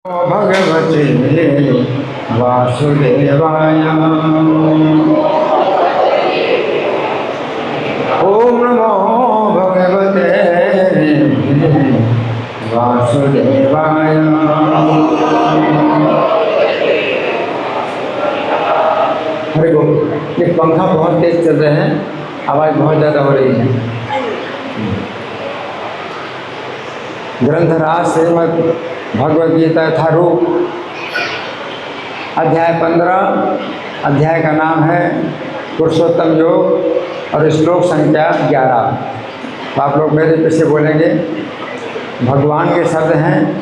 भगवते वासुदेवाय। ओम नमो भगवते वासुदेवाय। हरे बोल। ये पंखा बहुत तेज चल रहे हैं, आवाज बहुत ज़्यादा हो रही है। ग्रंथराज श्रीमद् भगवद गीता यथारूप अध्याय 15। अध्याय का नाम है पुरुषोत्तम योग और श्लोक संख्या 11। तो आप लोग मेरे पीछे बोलेंगे। भगवान के शब्द हैं,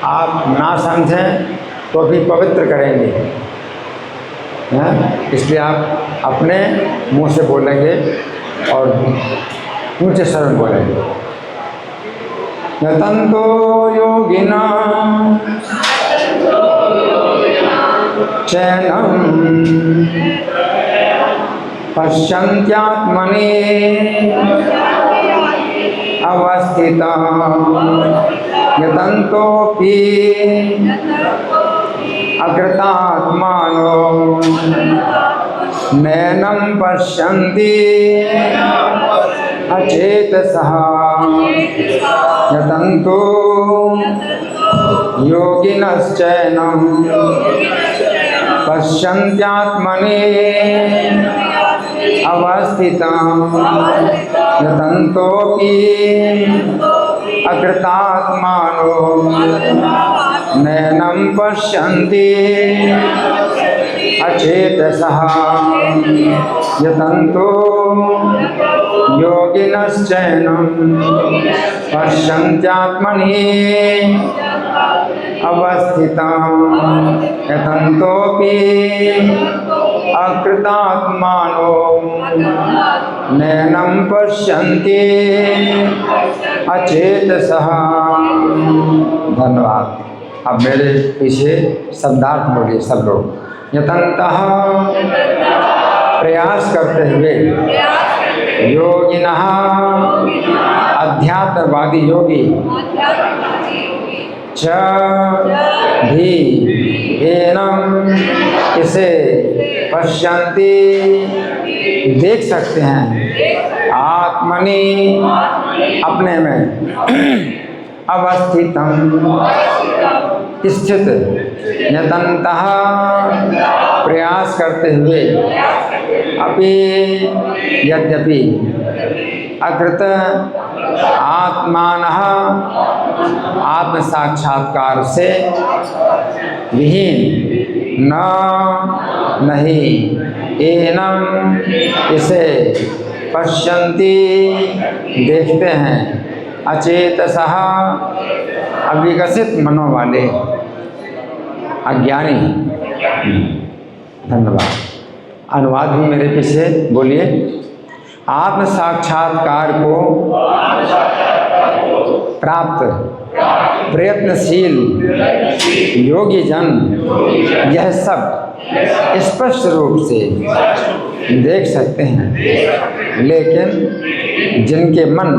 आप ना समझें तो भी पवित्र करेंगे हैं, इसलिए आप अपने मुंह से बोलेंगे और ऊंचे शरण बोलेंगे। यतन्तो योगिना चैनं पश्यन्त्यात्मनि अवस्थितं यतन्तोऽपि अकृतात्मानो नैनं पश्यन्ति अचेतसः यतन्तो योगिनश्चैनं पश्यन्त्यात्मनि अवस्थितं यतन्तोऽपि अकृतात्मानो नैनं पश्यन्ति अचेतसः यतन्तो योगिनश्चैनं पश्यन्त्यात्मनि अवस्थितं यतन्तोऽपि अकृतात्मानो नैनं पश्यन्ति अचेतसः। धन्यवाद। अब मेरे पीछे शब्दार्थ बोलिए सब लोग। यतन्तः प्रयास करते हुए, योगिनः अध्यात्मवादी योगी, च भी एनम इसे पश्यन्ति देख सकते हैं, आत्मनि अपने में, अवस्थितं स्थित, यतन्तः प्रयास करते हुए, अपि यद्यपि अकृत आत्मानः आत्म साक्षात्कार से विहीन नहीं एनम इसे पश्यन्ति देखते हैं, अचेतसः अविकसित मनों वाले अज्ञानी। धन्यवाद। अनुवाद भी मेरे पीछे बोलिए। आत्म साक्षात्कार को प्राप्त प्रयत्नशील योगी जन यह सब स्पष्ट रूप से देख सकते हैं, लेकिन जिनके मन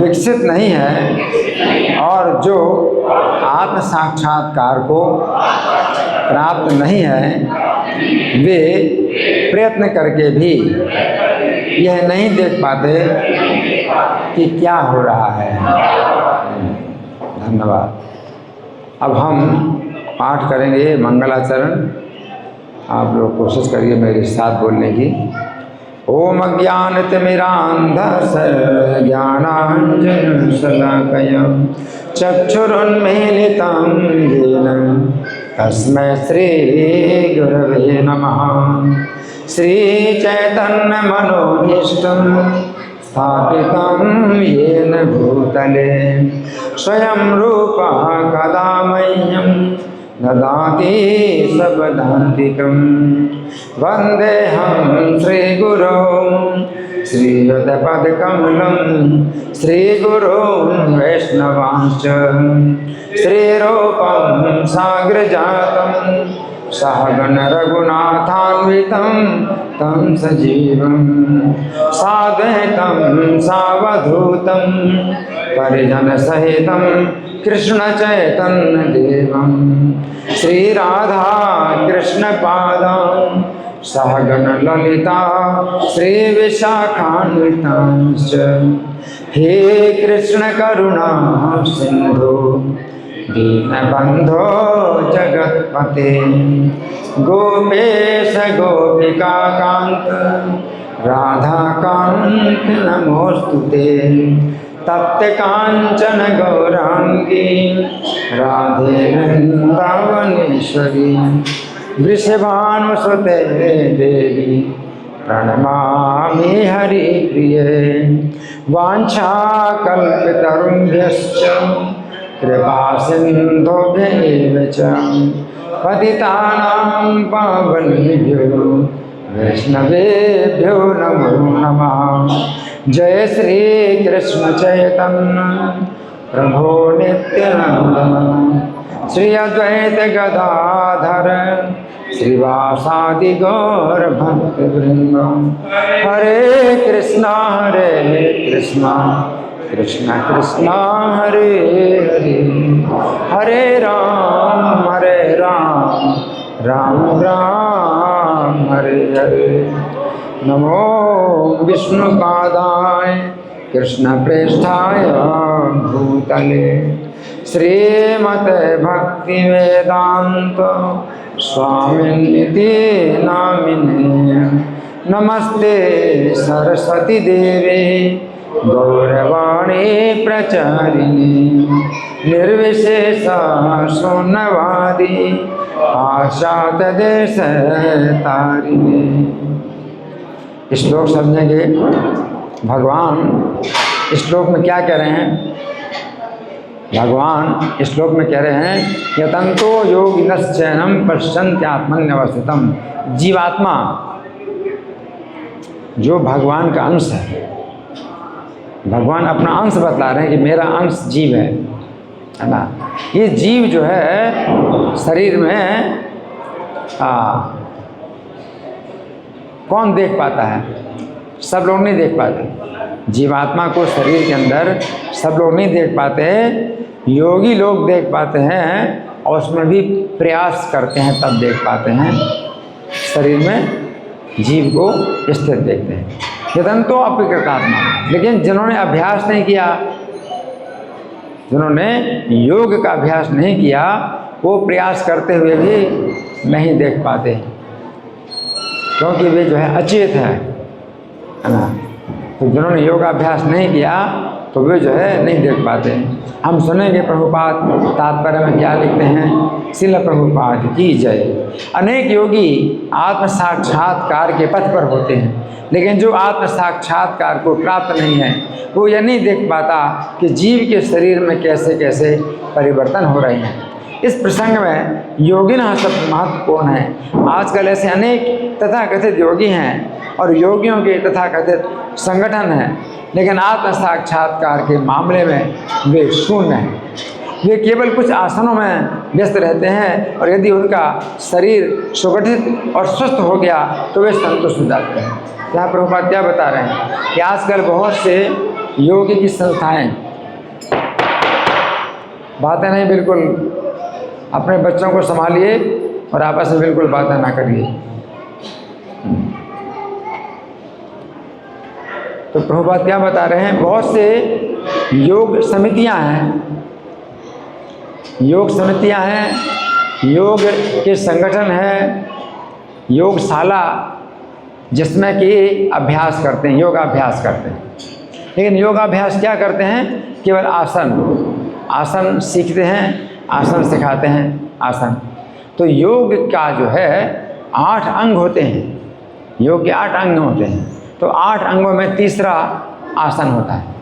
विकसित नहीं है और जो आत्म साक्षात्कार को प्राप्त नहीं है, वे प्रयत्न करके भी यह नहीं देख पाते कि क्या हो रहा है। धन्यवाद। अब हम पाठ करेंगे मंगलाचरण। आप लोग कोशिश करिए मेरे साथ बोलने की। ओम अज्ञानतिमिरान्धस्य ज्ञानाञ्जनशलाकया चक्षुरुन्मीलितं येन तस्मै श्रीगुरवे नमः। श्रीचैतन्यमनोभीष्टं स्थापितं येन भूतले स्वयं रूपः कदा मह्यं ददाति सपदान्तिकं। वन्देऽहं श्रीगुरो श्रीयुतपदकमलं श्रीगुरुं वैष्णवांश्च श्रीरूपं साग्रजातं सहगण रघुनाथान्वितं तं सजीवं साद्वैतं सावधूतं परिजन सहितं कृष्ण चैतन्य देवं श्री राधा कृष्ण पादां सहगण ललिता श्री विशाखान्वितांश्च हे कृष्ण करुणा सिंधु दीनबंधो जगत्पते गोपेश गोपिकाकांत राधाकांत नमोस्तुते तप्त कांचन गौरांगी राधे वृंदावनेश्वरी वृषभानुसुते देवी प्रणमामि हरिप्रिये वाञ्छाकल्पतरुभ्यश्च कृपा सिन्धुभ्यैव च पतितानां पावनेभ्यो वैष्णवेभ्यो नमो नमः। जय श्री कृष्ण चैतन्य प्रभो नित्यानंद श्री अद्वैत गदाधर श्रीवासादि गौर भक्तवृंद हरे कृष्णा कृष्ण कृष्ण हरे हरे हरे राम राम राम हरे हरे। नमो विष्णुपादाय कृष्ण प्रेष्ठाय भूतले श्रीमते भक्ति वेदांत स्वामिनिति नामिने नमस्ते सरस्वती देवे गौरवाणी प्रचारिणे निर्विशेषा शून्यवादी आशात देश तारिणे। श्लोक समझेंगे। भगवान श्लोक में क्या कह रहे हैं? भगवान श्लोक में कह रहे हैं यतंतो योगिनश्चैनम पश्यन्त्यात्मन्यवस्थितम्। जीवात्मा जो भगवान का अंश है, भगवान अपना अंश बतला रहे हैं कि मेरा अंश जीव है ना। ये जीव जो है शरीर में कौन देख पाता है? सब लोग नहीं देख पाते। जीवात्मा को शरीर के अंदर सब लोग नहीं देख पाते, योगी लोग देख पाते हैं और उसमें भी प्रयास करते हैं तब देख पाते हैं। शरीर में जीव को स्थित देखते हैं। यतंतो अपिकृतात्मा, लेकिन जिन्होंने अभ्यास नहीं किया, जिन्होंने योग का अभ्यास नहीं किया, वो प्रयास करते हुए भी नहीं देख पाते, क्योंकि वे जो है अचेत है ना। तो जिन्होंने योगाभ्यास नहीं किया तो वे जो है नहीं देख पाते। हम सुनेंगे प्रभुपाद तात्पर्य में क्या लिखते हैं। श्रील प्रभुपाद की जय। अनेक योगी आत्म साक्षात्कार के पथ पर होते हैं, लेकिन जो आत्म साक्षात्कार को प्राप्त नहीं है वो यह नहीं देख पाता कि जीव के शरीर में कैसे कैसे परिवर्तन हो रहे हैं। इस प्रसंग में योगिन शब्द महत्वपूर्ण है। आजकल ऐसे अनेक तथाकथित योगी हैं और योगियों के तथाकथित संगठन हैं, लेकिन आत्म साक्षात्कार के मामले में वे शून्य हैं। वे केवल कुछ आसनों में व्यस्त रहते हैं और यदि उनका शरीर सुगठित और स्वस्थ हो गया तो वे संतुष्ट हो जाते हैं। यहाँ प्रभुपाद क्या बता रहे हैं कि आजकल बहुत से योग की संस्थाएं, बातें नहीं, बिल्कुल अपने बच्चों को संभालिए और आपस में बिल्कुल बातें ना करिए। तो प्रभुपाद क्या बता रहे हैं, बहुत से योग समितियां हैं, योग समितियां हैं, योग के संगठन है, योगशाला जिसमें कि अभ्यास करते हैं, योगाभ्यास करते हैं। लेकिन योगाभ्यास क्या करते हैं? केवल आसन सीखते हैं, आसन सिखाते हैं, आसन। तो योग का जो है 8 अंग होते हैं, योग के 8 अंग होते हैं। तो 8 अंगों में तीसरा आसन होता है।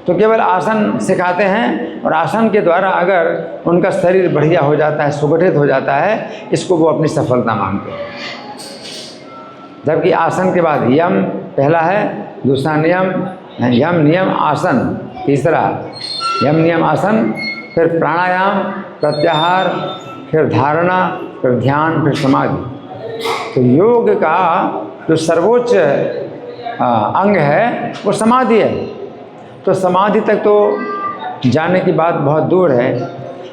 तो केवल आसन सिखाते हैं और आसन के द्वारा अगर उनका शरीर बढ़िया हो जाता है, सुगठित हो जाता है, इसको वो अपनी सफलता मानते हैं। जबकि आसन के बाद यम पहला है, दूसरा नियम, यम नियम आसन, तीसरा यम नियम आसन, फिर प्राणायाम, प्रत्याहार, फिर धारणा, फिर ध्यान, फिर समाधि। तो योग का जो सर्वोच्च अंग है वो समाधि है। तो समाधि तक तो जाने की बात बहुत दूर है,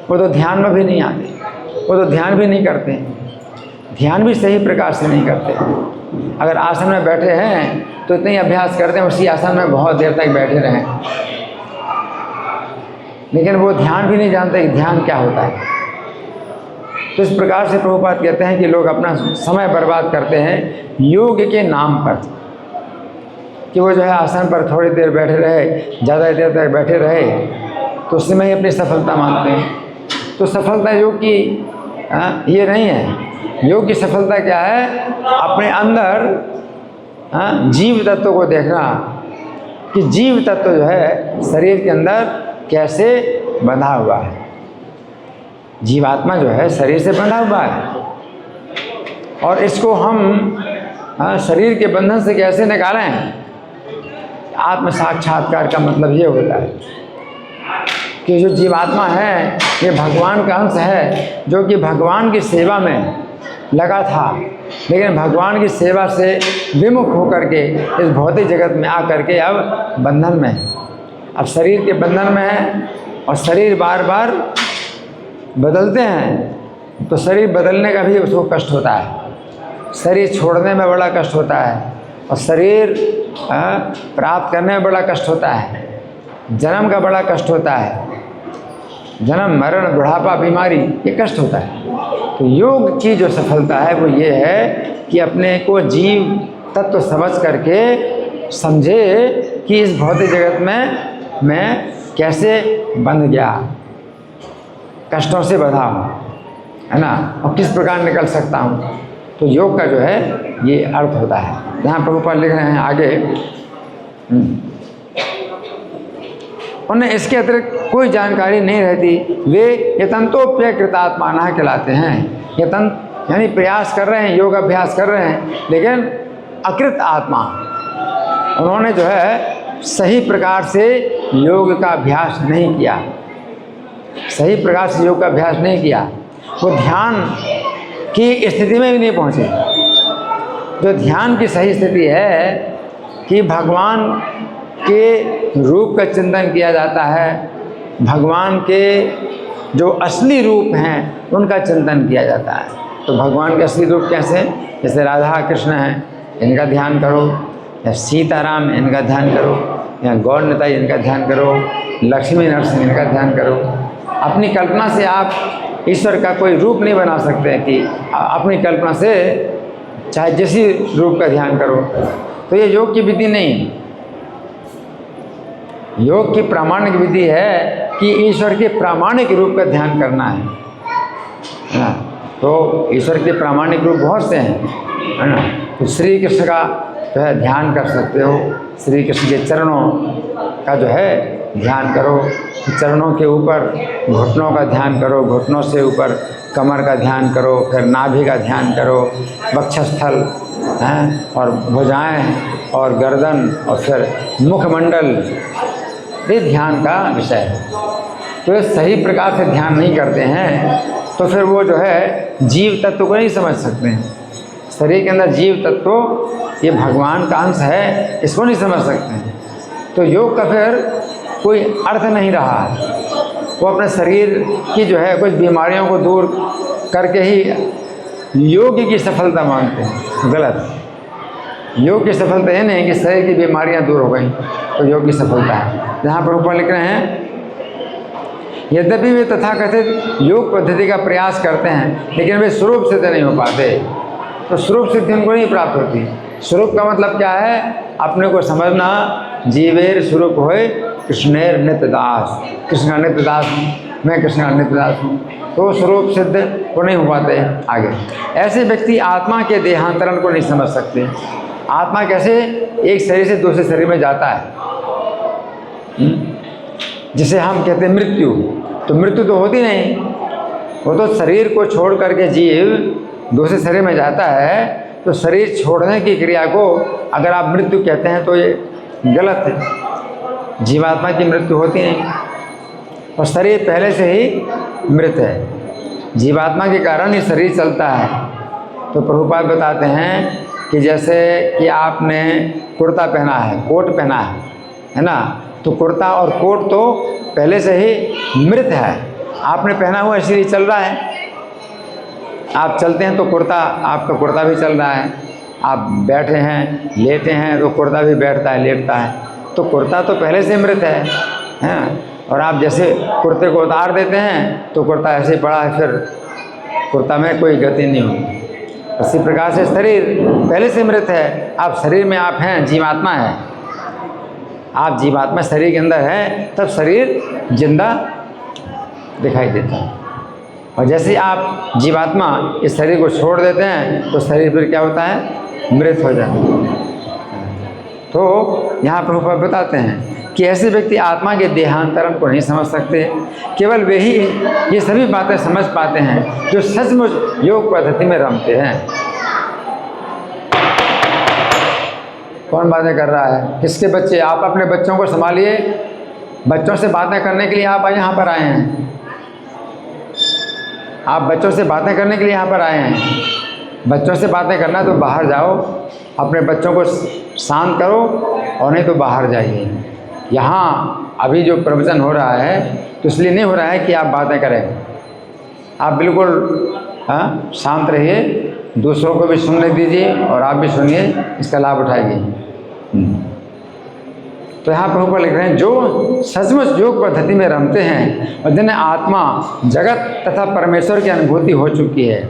वो तो ध्यान में भी नहीं आते, वो तो ध्यान भी नहीं करते, ध्यान भी सही प्रकार से नहीं करते। अगर आसन में बैठे हैं तो इतना ही अभ्यास करते हैं, उसी आसन में बहुत देर तक बैठे रहें, लेकिन वो ध्यान भी नहीं जानते कि ध्यान क्या होता है। तो इस प्रकार से प्रभुपाद कहते हैं कि लोग अपना समय बर्बाद करते हैं योग के नाम पर, कि वो जो है आसन पर थोड़ी देर बैठे रहे, ज़्यादा देर तक बैठे रहे, तो उसमें ही अपनी सफलता मानते हैं। तो सफलता योग की ये नहीं है। योग की सफलता क्या है? अपने अंदर जीव तत्व को देखना, कि जीव तत्व जो है शरीर के अंदर कैसे बंधा हुआ है। जीवात्मा जो है शरीर से बंधा हुआ है, और इसको हम शरीर के बंधन से कैसे निकालें। आत्म साक्षात्कार का मतलब ये होता है कि जो जीवात्मा है ये भगवान का अंश है, जो कि भगवान की सेवा में लगा था, लेकिन भगवान की सेवा से विमुख होकर के इस भौतिक जगत में आकर के अब बंधन में है, अब शरीर के बंधन में है। और शरीर बार बार बदलते हैं, तो शरीर बदलने का भी उसको कष्ट होता है, शरीर छोड़ने में बड़ा कष्ट होता है, और शरीर प्राप्त करने में बड़ा कष्ट होता है, जन्म का बड़ा कष्ट होता है, जन्म मरण बुढ़ापा बीमारी ये कष्ट होता है। तो योग की जो सफलता है वो ये है कि अपने को जीव तत्व समझ करके समझे कि इस भौतिक जगत में मैं कैसे बंध गया, कष्टों से बंधा हूँ, है ना, और किस प्रकार निकल सकता हूँ। तो योग का जो है ये अर्थ होता है। यहाँ प्रभुपाद लिख रहे हैं आगे, उन्हें इसके अतिरिक्त कोई जानकारी नहीं रहती, वे यतंतोप्य कृतात्माना कहलाते हैं। यतंत यानी प्रयास कर रहे हैं, योग अभ्यास कर रहे हैं, लेकिन अकृत आत्मा, उन्होंने जो है सही प्रकार से योग का अभ्यास नहीं किया, सही प्रकार से योग का अभ्यास नहीं किया, वो ध्यान की स्थिति में भी नहीं पहुँचे। जो ध्यान की सही स्थिति है कि भगवान के रूप का चिंतन किया जाता है, भगवान के जो असली रूप हैं उनका चिंतन किया जाता है। तो भगवान के असली रूप कैसे? जैसे राधा कृष्ण हैं, इनका ध्यान करो, या सीताराम इनका ध्यान करो, या गौर निताई इनका ध्यान करो, लक्ष्मी नरसिंह इनका ध्यान करो। अपनी कल्पना से आप ईश्वर का कोई रूप नहीं बना सकते हैं कि अपनी कल्पना से चाहे जिस रूप का ध्यान करो। तो ये योग की विधि नहीं। योग की प्रामाणिक विधि है कि ईश्वर के प्रामाणिक रूप का ध्यान करना है ना। तो ईश्वर के प्रामाणिक रूप बहुत से हैं, है ना। तो श्री कृष्ण का जो है ध्यान कर सकते हो, श्री कृष्ण के चरणों का जो है ध्यान करो, चरणों के ऊपर घुटनों का ध्यान करो, घुटनों से ऊपर कमर का ध्यान करो, फिर नाभि का ध्यान करो, वक्षस्थल हैं, और भुजाएं और गर्दन, और फिर मुखमंडल, ये ध्यान का विषय है। तो ये सही प्रकार से ध्यान नहीं करते हैं तो फिर वो जो है जीव तत्व को नहीं समझ सकते हैं। शरीर के अंदर जीव तत्व ये भगवान का अंश है, इसको नहीं समझ सकते हैं। तो योग का फिर कोई अर्थ नहीं रहा है। वो अपने शरीर की जो है कुछ बीमारियों को दूर करके ही योग की सफलता मांगते हैं, गलत। योग की सफलता ये नहीं कि शरीर की बीमारियां दूर हो गई तो योग की सफलता है। जहाँ पर ऊपर लिख रहे हैं, यद्यपि वे तथाकथित योग पद्धति का प्रयास करते हैं लेकिन वे स्वरूप सिद्ध नहीं हो पाते। तो स्वरूप सिद्धि उनको नहीं प्राप्त होती। स्वरूप का मतलब क्या है? अपने को समझना, जीवेर स्वरूप होए कृष्णेर नित्य दास, कृष्ण का नित्य दास, मैं कृष्ण का नित्य दास हूँ। तो स्वरूप सिद्ध को नहीं हो पाते आगे। ऐसे व्यक्ति आत्मा के देहांतरण को नहीं समझ सकते। आत्मा कैसे एक शरीर से दूसरे शरीर में जाता है, जिसे हम कहते हैं मृत्यु। तो मृत्यु तो होती नहीं, वो तो शरीर को छोड़ करके जीव दूसरे शरीर में जाता है। तो शरीर छोड़ने की क्रिया को अगर आप मृत्यु कहते हैं तो ये गलत है। जीवात्मा की मृत्यु होती नहीं, और शरीर पहले से ही मृत है। जीवात्मा के कारण ही शरीर चलता है। तो प्रभुपाद बताते हैं कि जैसे कि आपने कुर्ता पहना है, कोट पहना है ना, तो कुर्ता और कोट तो पहले से ही मृत है, आपने पहना हुआ इसलिए चल रहा है। आप चलते हैं तो कुर्ता, आपका कुर्ता भी चल रहा है। आप बैठे हैं, लेटे हैं तो कुर्ता भी बैठता है, लेटता है। तो कुर्ता तो पहले से मृत है, हैं? और आप जैसे कुर्ते को उतार देते हैं तो कुर्ता ऐसे पड़ा है, फिर कुर्ता में कोई गति नहीं होगी। इसी प्रकार से शरीर पहले से मृत है। आप शरीर में आप हैं, जीवात्मा है, आप जीवात्मा शरीर के अंदर हैं, तब शरीर जिंदा दिखाई देता है। और जैसे आप जीवात्मा इस शरीर को छोड़ देते हैं तो शरीर फिर क्या होता है? मृत हो जाता है। तो यहाँ प्रभुपाद बताते हैं कि ऐसे व्यक्ति आत्मा के देहांतरण को नहीं समझ सकते। केवल वे ही ये सभी बातें समझ पाते हैं जो सचमुच योग पद्धति में रमते हैं। कौन बातें कर रहा है? किसके बच्चे? आप अपने बच्चों को संभालिए। बच्चों से बातें करने के लिए आप यहाँ पर आए हैं। आप बच्चों से बातें करने के लिए यहाँ पर आए हैं। बच्चों से बातें करना तो बाहर जाओ, अपने बच्चों को शांत करो, और नहीं तो बाहर जाइए। यहाँ अभी जो प्रवचन हो रहा है तो इसलिए नहीं हो रहा है कि आप बातें करें। आप बिल्कुल शांत रहिए, दूसरों को भी सुनने दीजिए और आप भी सुनिए, इसका लाभ उठाइए। तो यहाँ प्रभुपाद लिख रहे हैं जो सचमुच योग पद्धति में रमते हैं और जिन्हें आत्मा, जगत तथा परमेश्वर की अनुभूति हो चुकी है,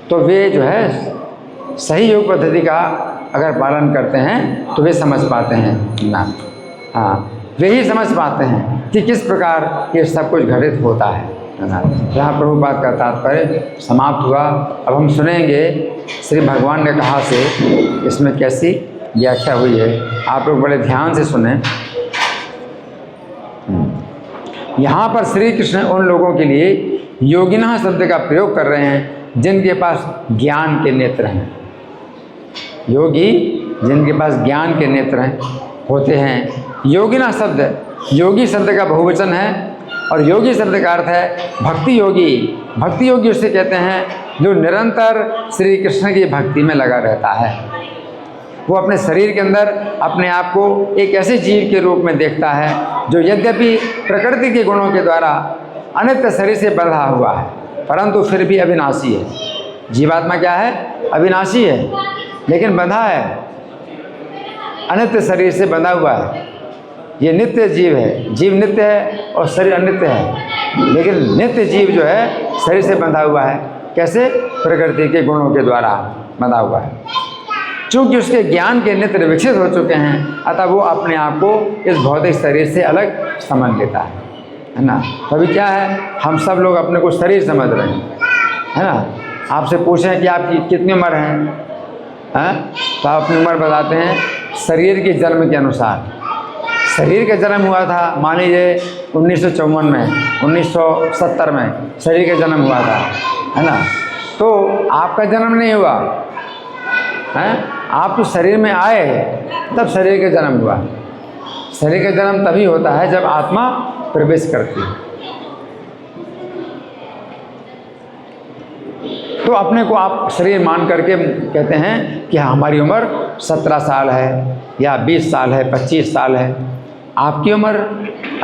तो वे जो है सही योग पद्धति का अगर पालन करते हैं तो वे समझ पाते हैं ना। हाँ, वे ही समझ पाते हैं कि किस प्रकार ये सब कुछ घटित होता है ना। यहाँ प्रभुपाद का तात्पर्य समाप्त हुआ। अब हम सुनेंगे श्री भगवान ने कहा से इसमें कैसी व्याख्या हुई है। आप लोग बड़े ध्यान से सुने। यहाँ पर श्री कृष्ण उन लोगों के लिए योगिनः शब्द का प्रयोग कर रहे हैं जिनके पास ज्ञान के नेत्र हैं। योगी जिनके पास ज्ञान के नेत्र होते हैं। योगिनः शब्द योगी शब्द का बहुवचन है और योगी शब्द का अर्थ है भक्ति योगी। भक्ति योगी उसे कहते हैं जो निरंतर श्री कृष्ण की भक्ति में लगा रहता है। वो अपने शरीर के अंदर अपने आप को एक ऐसे जीव के रूप में देखता है जो यद्यपि प्रकृति के गुणों के द्वारा अनित्य शरीर से बंधा हुआ है, परंतु फिर भी अविनाशी है। जीवात्मा क्या है? अविनाशी है, लेकिन बंधा है, अनित्य शरीर से बंधा हुआ है। ये नित्य जीव है, जीव नित्य है और शरीर अनित्य है, लेकिन नित्य जीव जो है शरीर से बंधा हुआ है। कैसे? प्रकृति के गुणों के द्वारा बंधा हुआ है। चूँकि उसके ज्ञान के नेत्र विकसित हो चुके हैं, अतः वो अपने आप को इस भौतिक शरीर से अलग समझ लेता है ना। तभी क्या है, हम सब लोग अपने को शरीर समझ रहे हैं, है ना। आपसे पूछें कि आपकी कितनी उम्र है, तो आप अपनी उम्र बताते हैं शरीर के जन्म के अनुसार। शरीर का जन्म हुआ था मान लीजिए 1954 में, 1970 में शरीर का जन्म हुआ था, है ना। तो आपका जन्म नहीं हुआ है, आप तो शरीर में आए तब शरीर का जन्म हुआ। शरीर का जन्म तभी होता है जब आत्मा प्रवेश करती है। तो अपने को आप शरीर मान करके कहते हैं कि हमारी उम्र 17 साल है या 20 साल है, 25 साल है। आपकी उम्र,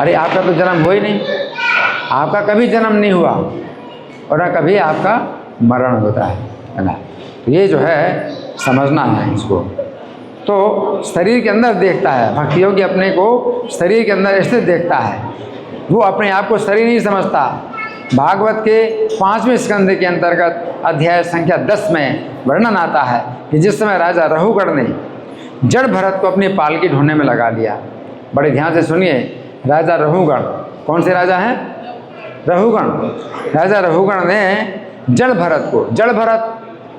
अरे आपका तो जन्म हुआ ही नहीं, आपका कभी जन्म नहीं हुआ और न कभी आपका मरण होता है ना। तो ये जो है समझना है इसको। तो शरीर के अंदर देखता है, भक्ति योगी अपने को शरीर के अंदर ऐसे देखता है, वो अपने आप को शरीर नहीं समझता। भागवत के 5वें स्कंद के अंतर्गत अध्याय संख्या 10 में वर्णन आता है कि जिस समय राजा रहुगण ने जड़ भरत को अपनी पालकी ढूंढने में लगा लिया। बड़े ध्यान से सुनिए, राजा रहुगण कौन से राजा हैं? रहुगण। राजा रहुगण ने जड़ भरत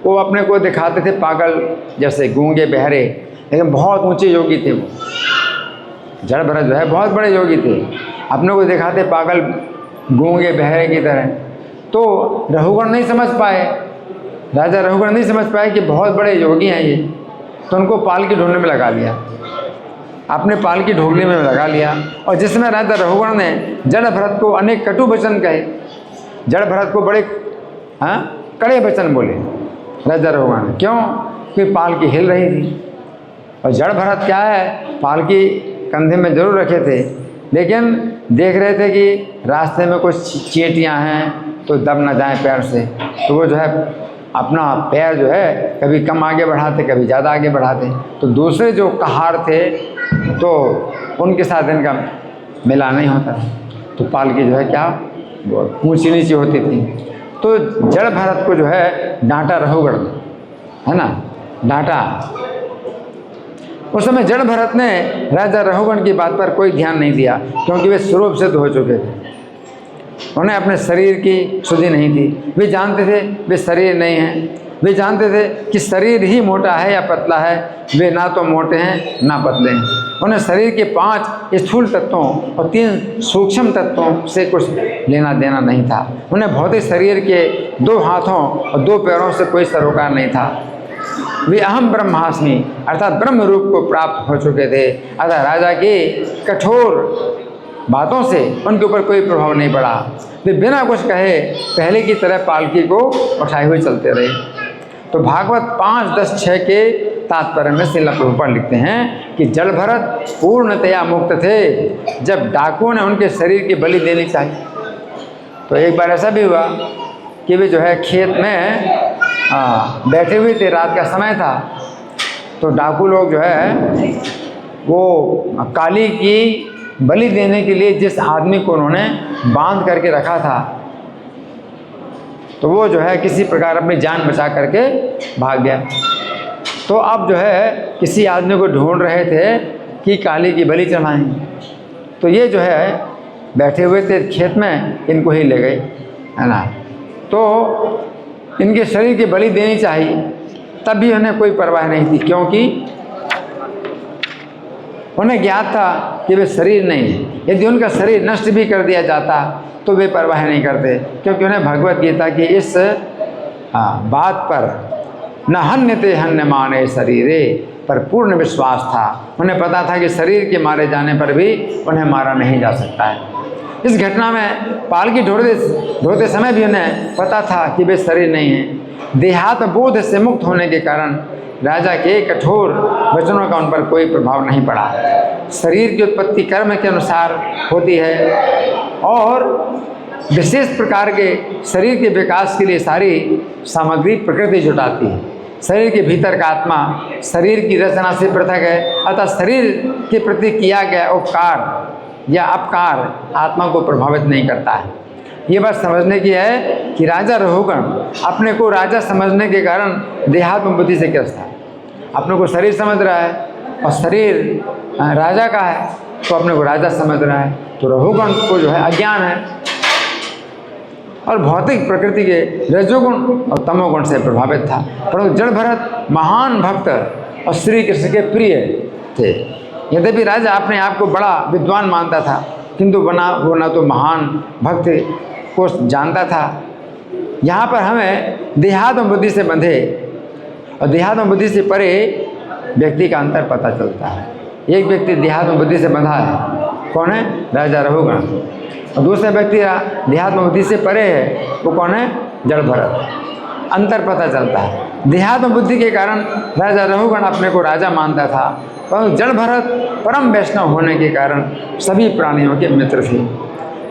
को अपने को दिखाते थे पागल जैसे, गूंगे बहरे, लेकिन बहुत ऊंचे योगी थे वो। जड़ भरत जो है बहुत बड़े योगी थे, अपने को दिखाते पागल गूंगे बहरे की तरह। तो रहुगण नहीं समझ पाए, राजा रहुगण नहीं समझ पाए कि बहुत बड़े योगी हैं ये, तो उनको पालकी ढूंढने में लगा लिया, अपने पालकी ढूंढने में लगा लिया। और जिसमें राजा रहुगण ने जड़ भरत को अनेक कटु वचन कहे, जड़ भरत को बड़े कड़े वचन बोले राजा रहुगण ने। क्यों? कि पालकी हिल रही थी। और जड़ भरत क्या है? पालकी कंधे में जरूर रखे थे, लेकिन देख रहे थे कि रास्ते में कुछ चींटियाँ हैं तो दब न जाए पैर से, तो वो जो है अपना पैर जो है कभी कम आगे बढ़ाते, कभी ज़्यादा आगे बढ़ाते। तो दूसरे जो कहार थे तो उनके साथ इनका मिला नहीं होता, तो पालकी जो है क्या ऊंची नीची होती थी। तो जड़ भरत को जो है डांटा रघुगण, है ना, डांटा। उस समय जड़ भरत ने राजा रघुगण की बात पर कोई ध्यान नहीं दिया, क्योंकि वे स्वरूप सिद्ध हो चुके थे। उन्हें अपने शरीर की सुधि नहीं थी। वे जानते थे वे शरीर नहीं हैं। वे जानते थे कि शरीर ही मोटा है या पतला है। वे ना तो मोटे हैं ना पतले हैं। उन्हें शरीर के 5 स्थूल तत्वों और 3 सूक्ष्म तत्वों से कुछ लेना देना नहीं था। उन्हें भौतिक शरीर के 2 हाथों और 2 पैरों से कोई सरोकार नहीं था। वे अहम ब्रह्मास्मि अर्थात ब्रह्म रूप को प्राप्त हो चुके थे। अतः राजा की कठोर बातों से उनके ऊपर कोई प्रभाव नहीं पड़ा। वे बिना कुछ कहे पहले की तरह पालकी को उठाए हुए चलते रहे। तो भागवत 5.10.6 के तात्पर्य में श्रील प्रभुपाद लिखते हैं कि जड़ भरत पूर्णतया मुक्त थे जब डाकुओं ने उनके शरीर की बलि देनी चाहिए। तो एक बार ऐसा भी हुआ कि वे जो है खेत में बैठे हुए थे, रात का समय था। तो डाकू लोग जो है वो काली की बलि देने के लिए जिस आदमी को उन्होंने बांध करके रखा था, तो वो जो है किसी प्रकार अपनी जान बचा करके भाग गया। तो अब जो है किसी आदमी को ढूंढ रहे थे कि काली की बलि चढ़ाएं। तो ये जो है बैठे हुए थे खेत में, इनको ही ले गए, है ना। तो इनके शरीर की बलि देनी चाहिए, तब भी उन्हें कोई परवाह नहीं थी, क्योंकि उन्हें ज्ञात था कि वे शरीर नहीं है। यदि उनका शरीर नष्ट भी कर दिया जाता तो वे परवाह नहीं करते, क्योंकि उन्हें भगवत गीता की इस बात पर न हन्यते हन्य माने शरीरे पर पूर्ण विश्वास था। उन्हें पता था कि शरीर के मारे जाने पर भी उन्हें मारा नहीं जा सकता है। इस घटना में पालकी ढोते समय भी उन्हें पता था कि वे शरीर नहीं है। देहात बोध से मुक्त होने के कारण राजा के कठोर वचनों का उन पर कोई प्रभाव नहीं पड़ा। शरीर की उत्पत्ति कर्म के अनुसार होती है और विशेष प्रकार के शरीर के विकास के लिए सारी सामग्री प्रकृति जुटाती है। शरीर के भीतर का आत्मा शरीर की रचना से पृथक है, अतः शरीर के प्रति किया गया उपकार या अपकार आत्मा को प्रभावित नहीं करता है। ये बात समझने की है कि राजा रघुगण अपने को राजा समझने के कारण देहात्म बुद्धि से ग्रस्त है। अपने को शरीर समझ रहा है और शरीर राजा का है, तो अपने को राजा समझ रहा है। तो रघुगण को जो है अज्ञान है और भौतिक प्रकृति के रजोगुण और तमोगुण से प्रभावित था। परंतु जड़ भरत महान भक्त और श्री कृष्ण के प्रिय थे। यद्यपि राजा अपने आप को बड़ा विद्वान मानता था, किंतु वो ना तो महान भक्त को जानता था। यहाँ पर हमें देहात्म बुद्धि से बंधे और देहात्म बुद्धि से परे व्यक्ति का अंतर पता चलता है। एक व्यक्ति देहात्म बुद्धि से बंधा है, कौन है? राजा रघुगण। और दूसरा व्यक्ति देहात्म बुद्धि से परे है, वो कौन है? जड़ भरत। अंतर पता चलता है। देहात्म बुद्धि के कारण राजा रघुगण अपने को राजा मानता था, परंतु जड़ भरत परम वैष्णव होने के कारण सभी प्राणियों के मित्र थे।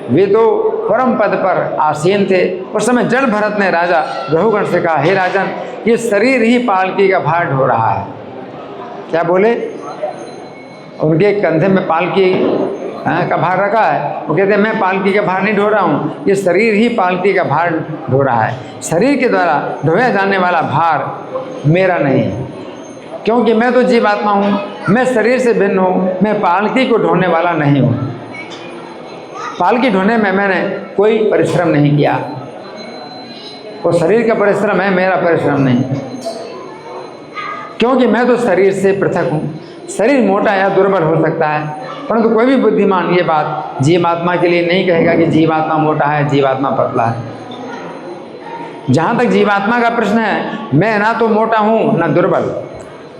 वे तो परम पद पर आसीन थे। उस समय जड़ भरत ने राजा रघुगण से कहा, हे राजन, ये शरीर ही पालकी का भार ढो रहा है। क्या बोले? उनके कंधे में पालकी का भार रखा है। वो कहते हैं मैं पालकी का भार नहीं ढो रहा हूँ, ये शरीर ही पालकी का भार ढो रहा है। शरीर के द्वारा ढोया जाने वाला भार मेरा नहीं है, क्योंकि मैं तो जीवात्मा हूँ, मैं शरीर से भिन्न हूँ, मैं पालकी को ढोने वाला नहीं हूँ। पालकी ढोने में मैंने कोई परिश्रम नहीं किया। वो शरीर का परिश्रम है, मेरा परिश्रम नहीं, क्योंकि मैं तो शरीर से पृथक हूँ। शरीर मोटा या दुर्बल हो सकता है, परंतु कोई भी बुद्धिमान ये बात जीवात्मा के लिए नहीं कहेगा कि जीवात्मा मोटा है, जीवात्मा पतला है। जहाँ तक जीवात्मा का प्रश्न है, मैं ना तो मोटा हूँ ना दुर्बल।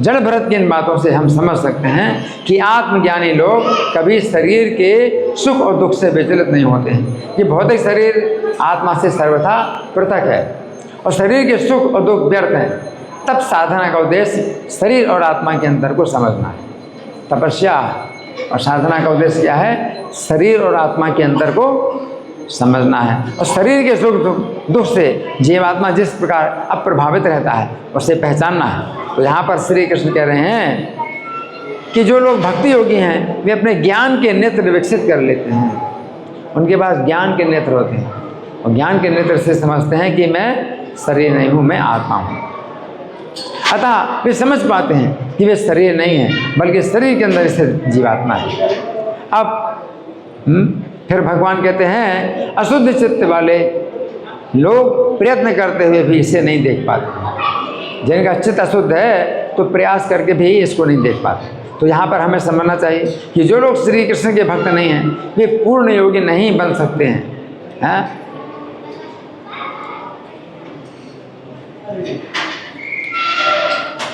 जड़ भरत की इन बातों से हम समझ सकते हैं कि आत्मज्ञानी लोग कभी शरीर के सुख और दुख से विचलित नहीं होते हैं। ये भौतिक शरीर आत्मा से सर्वथा पृथक है और शरीर के सुख और दुख व्यर्थ हैं। तब साधना का उद्देश्य शरीर और आत्मा के अंतर को समझना है। तपस्या और साधना का उद्देश्य क्या है? शरीर और आत्मा के अंतर को समझना है और शरीर के सुख दुख से जीवात्मा जिस प्रकार अप्रभावित रहता है उसे पहचानना है। तो यहाँ पर श्री कृष्ण कह रहे हैं कि जो लोग भक्ति योगी हैं वे अपने ज्ञान के नेत्र विकसित कर लेते हैं। उनके पास ज्ञान के नेत्र होते हैं और ज्ञान के नेत्र से समझते हैं कि मैं शरीर नहीं हूँ, मैं आत्मा हूँ। अतः वे समझ पाते हैं कि वे शरीर नहीं है बल्कि शरीर के अंदर स्थित जीवात्मा है। अब फिर भगवान कहते हैं अशुद्ध चित्त वाले लोग प्रयत्न करते हुए भी इसे नहीं देख पाते। जिनका चित्त अशुद्ध है तो प्रयास करके भी इसको नहीं देख पाते। तो यहाँ पर हमें समझना चाहिए कि जो लोग श्री कृष्ण के भक्त नहीं हैं वे पूर्ण योगी नहीं बन सकते हैं।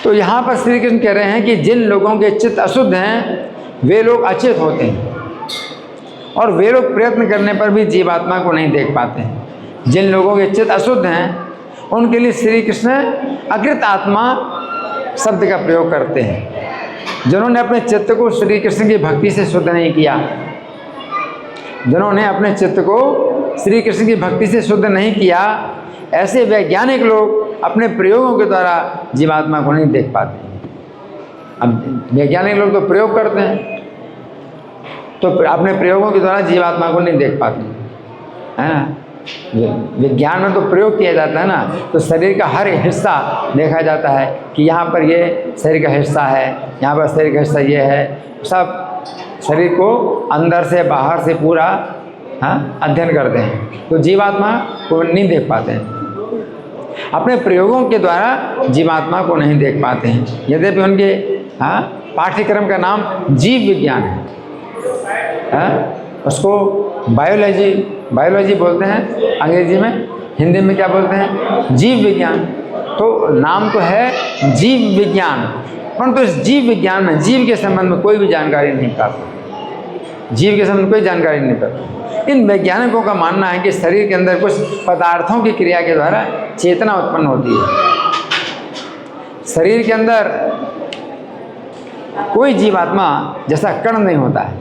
तो यहाँ पर श्री कृष्ण कह रहे हैं कि जिन लोगों के चित्त अशुद्ध हैं वे लोग अचेत होते हैं और वे लोग प्रयत्न करने पर भी जीवात्मा को नहीं देख पाते हैं। जिन लोगों के चित्त अशुद्ध हैं उनके लिए श्री कृष्ण अकृत आत्मा शब्द का प्रयोग करते हैं। जिन्होंने अपने चित्त को श्री कृष्ण की भक्ति से शुद्ध नहीं किया, जिन्होंने अपने चित्त को श्री कृष्ण की भक्ति से शुद्ध नहीं किया, ऐसे वैज्ञानिक लोग अपने प्रयोगों के द्वारा जीवात्मा को नहीं देख पाते। अब वैज्ञानिक लोग तो प्रयोग करते हैं तो अपने प्रयोगों के द्वारा जीवात्मा को नहीं देख पाते, है ना। विज्ञान में तो प्रयोग किया जाता है ना, तो शरीर का हर हिस्सा देखा जाता है कि यहाँ पर ये शरीर का हिस्सा है, यहाँ पर शरीर का हिस्सा ये है। सब शरीर को अंदर से बाहर से पूरा अध्ययन करते हैं, तो जीवात्मा को नहीं देख पाते हैं। अपने प्रयोगों के द्वारा जीवात्मा को नहीं देख पाते हैं। यद्यपि उनके पाठ्यक्रम का नाम जीव विज्ञान है। उसको बायोलॉजी बोलते हैं अंग्रेजी में, हिंदी में क्या बोलते हैं? जीव विज्ञान। तो नाम तो है जीव विज्ञान, परंतु इस जीव विज्ञान में जीव के संबंध में कोई भी जानकारी नहीं प्राप्त। जीव के संबंध में कोई जानकारी नहीं प्राप्त। इन वैज्ञानिकों का मानना है कि शरीर के अंदर कुछ पदार्थों की क्रिया के द्वारा चेतना उत्पन्न होती है। शरीर के अंदर कोई जीवात्मा जैसा कण नहीं होता है,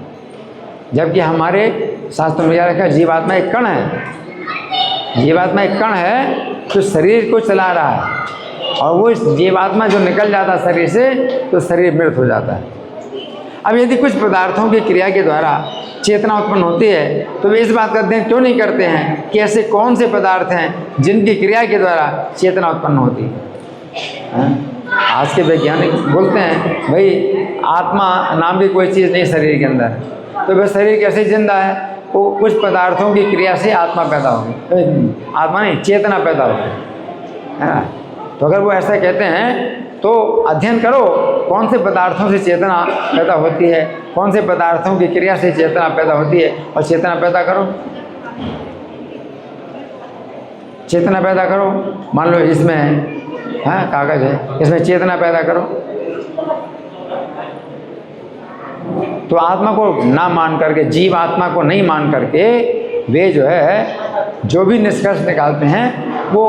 जबकि हमारे शास्त्र में लिखा है जीवात्मा एक कण है। जीवात्मा एक कण है तो शरीर को चला रहा है, और वो इस जीवात्मा जो निकल जाता है शरीर से तो शरीर मृत हो जाता है। अब यदि कुछ पदार्थों की क्रिया के द्वारा चेतना उत्पन्न होती है तो वे इस बात का अध्ययन क्यों नहीं करते हैं कि ऐसे कौन से पदार्थ हैं जिनकी क्रिया के द्वारा चेतना उत्पन्न होती है? आज के वैज्ञानिक बोलते हैं भाई आत्मा नाम की कोई चीज़ नहीं शरीर के अंदर, तो वह शरीर कैसे जिंदा है? वो कुछ पदार्थों की क्रिया से आत्मा पैदा होगी, आत्मा नहीं चेतना पैदा होगी, है ना। तो अगर वो ऐसा कहते हैं तो अध्ययन करो कौन से पदार्थों से चेतना पैदा होती है, कौन से पदार्थों की क्रिया से चेतना पैदा होती है, और चेतना पैदा करो। चेतना पैदा करो, मान लो इसमें कागज़ है, इसमें चेतना पैदा करो। तो आत्मा को ना मान करके, जीव आत्मा को नहीं मान करके वे जो है जो भी निष्कर्ष निकालते हैं वो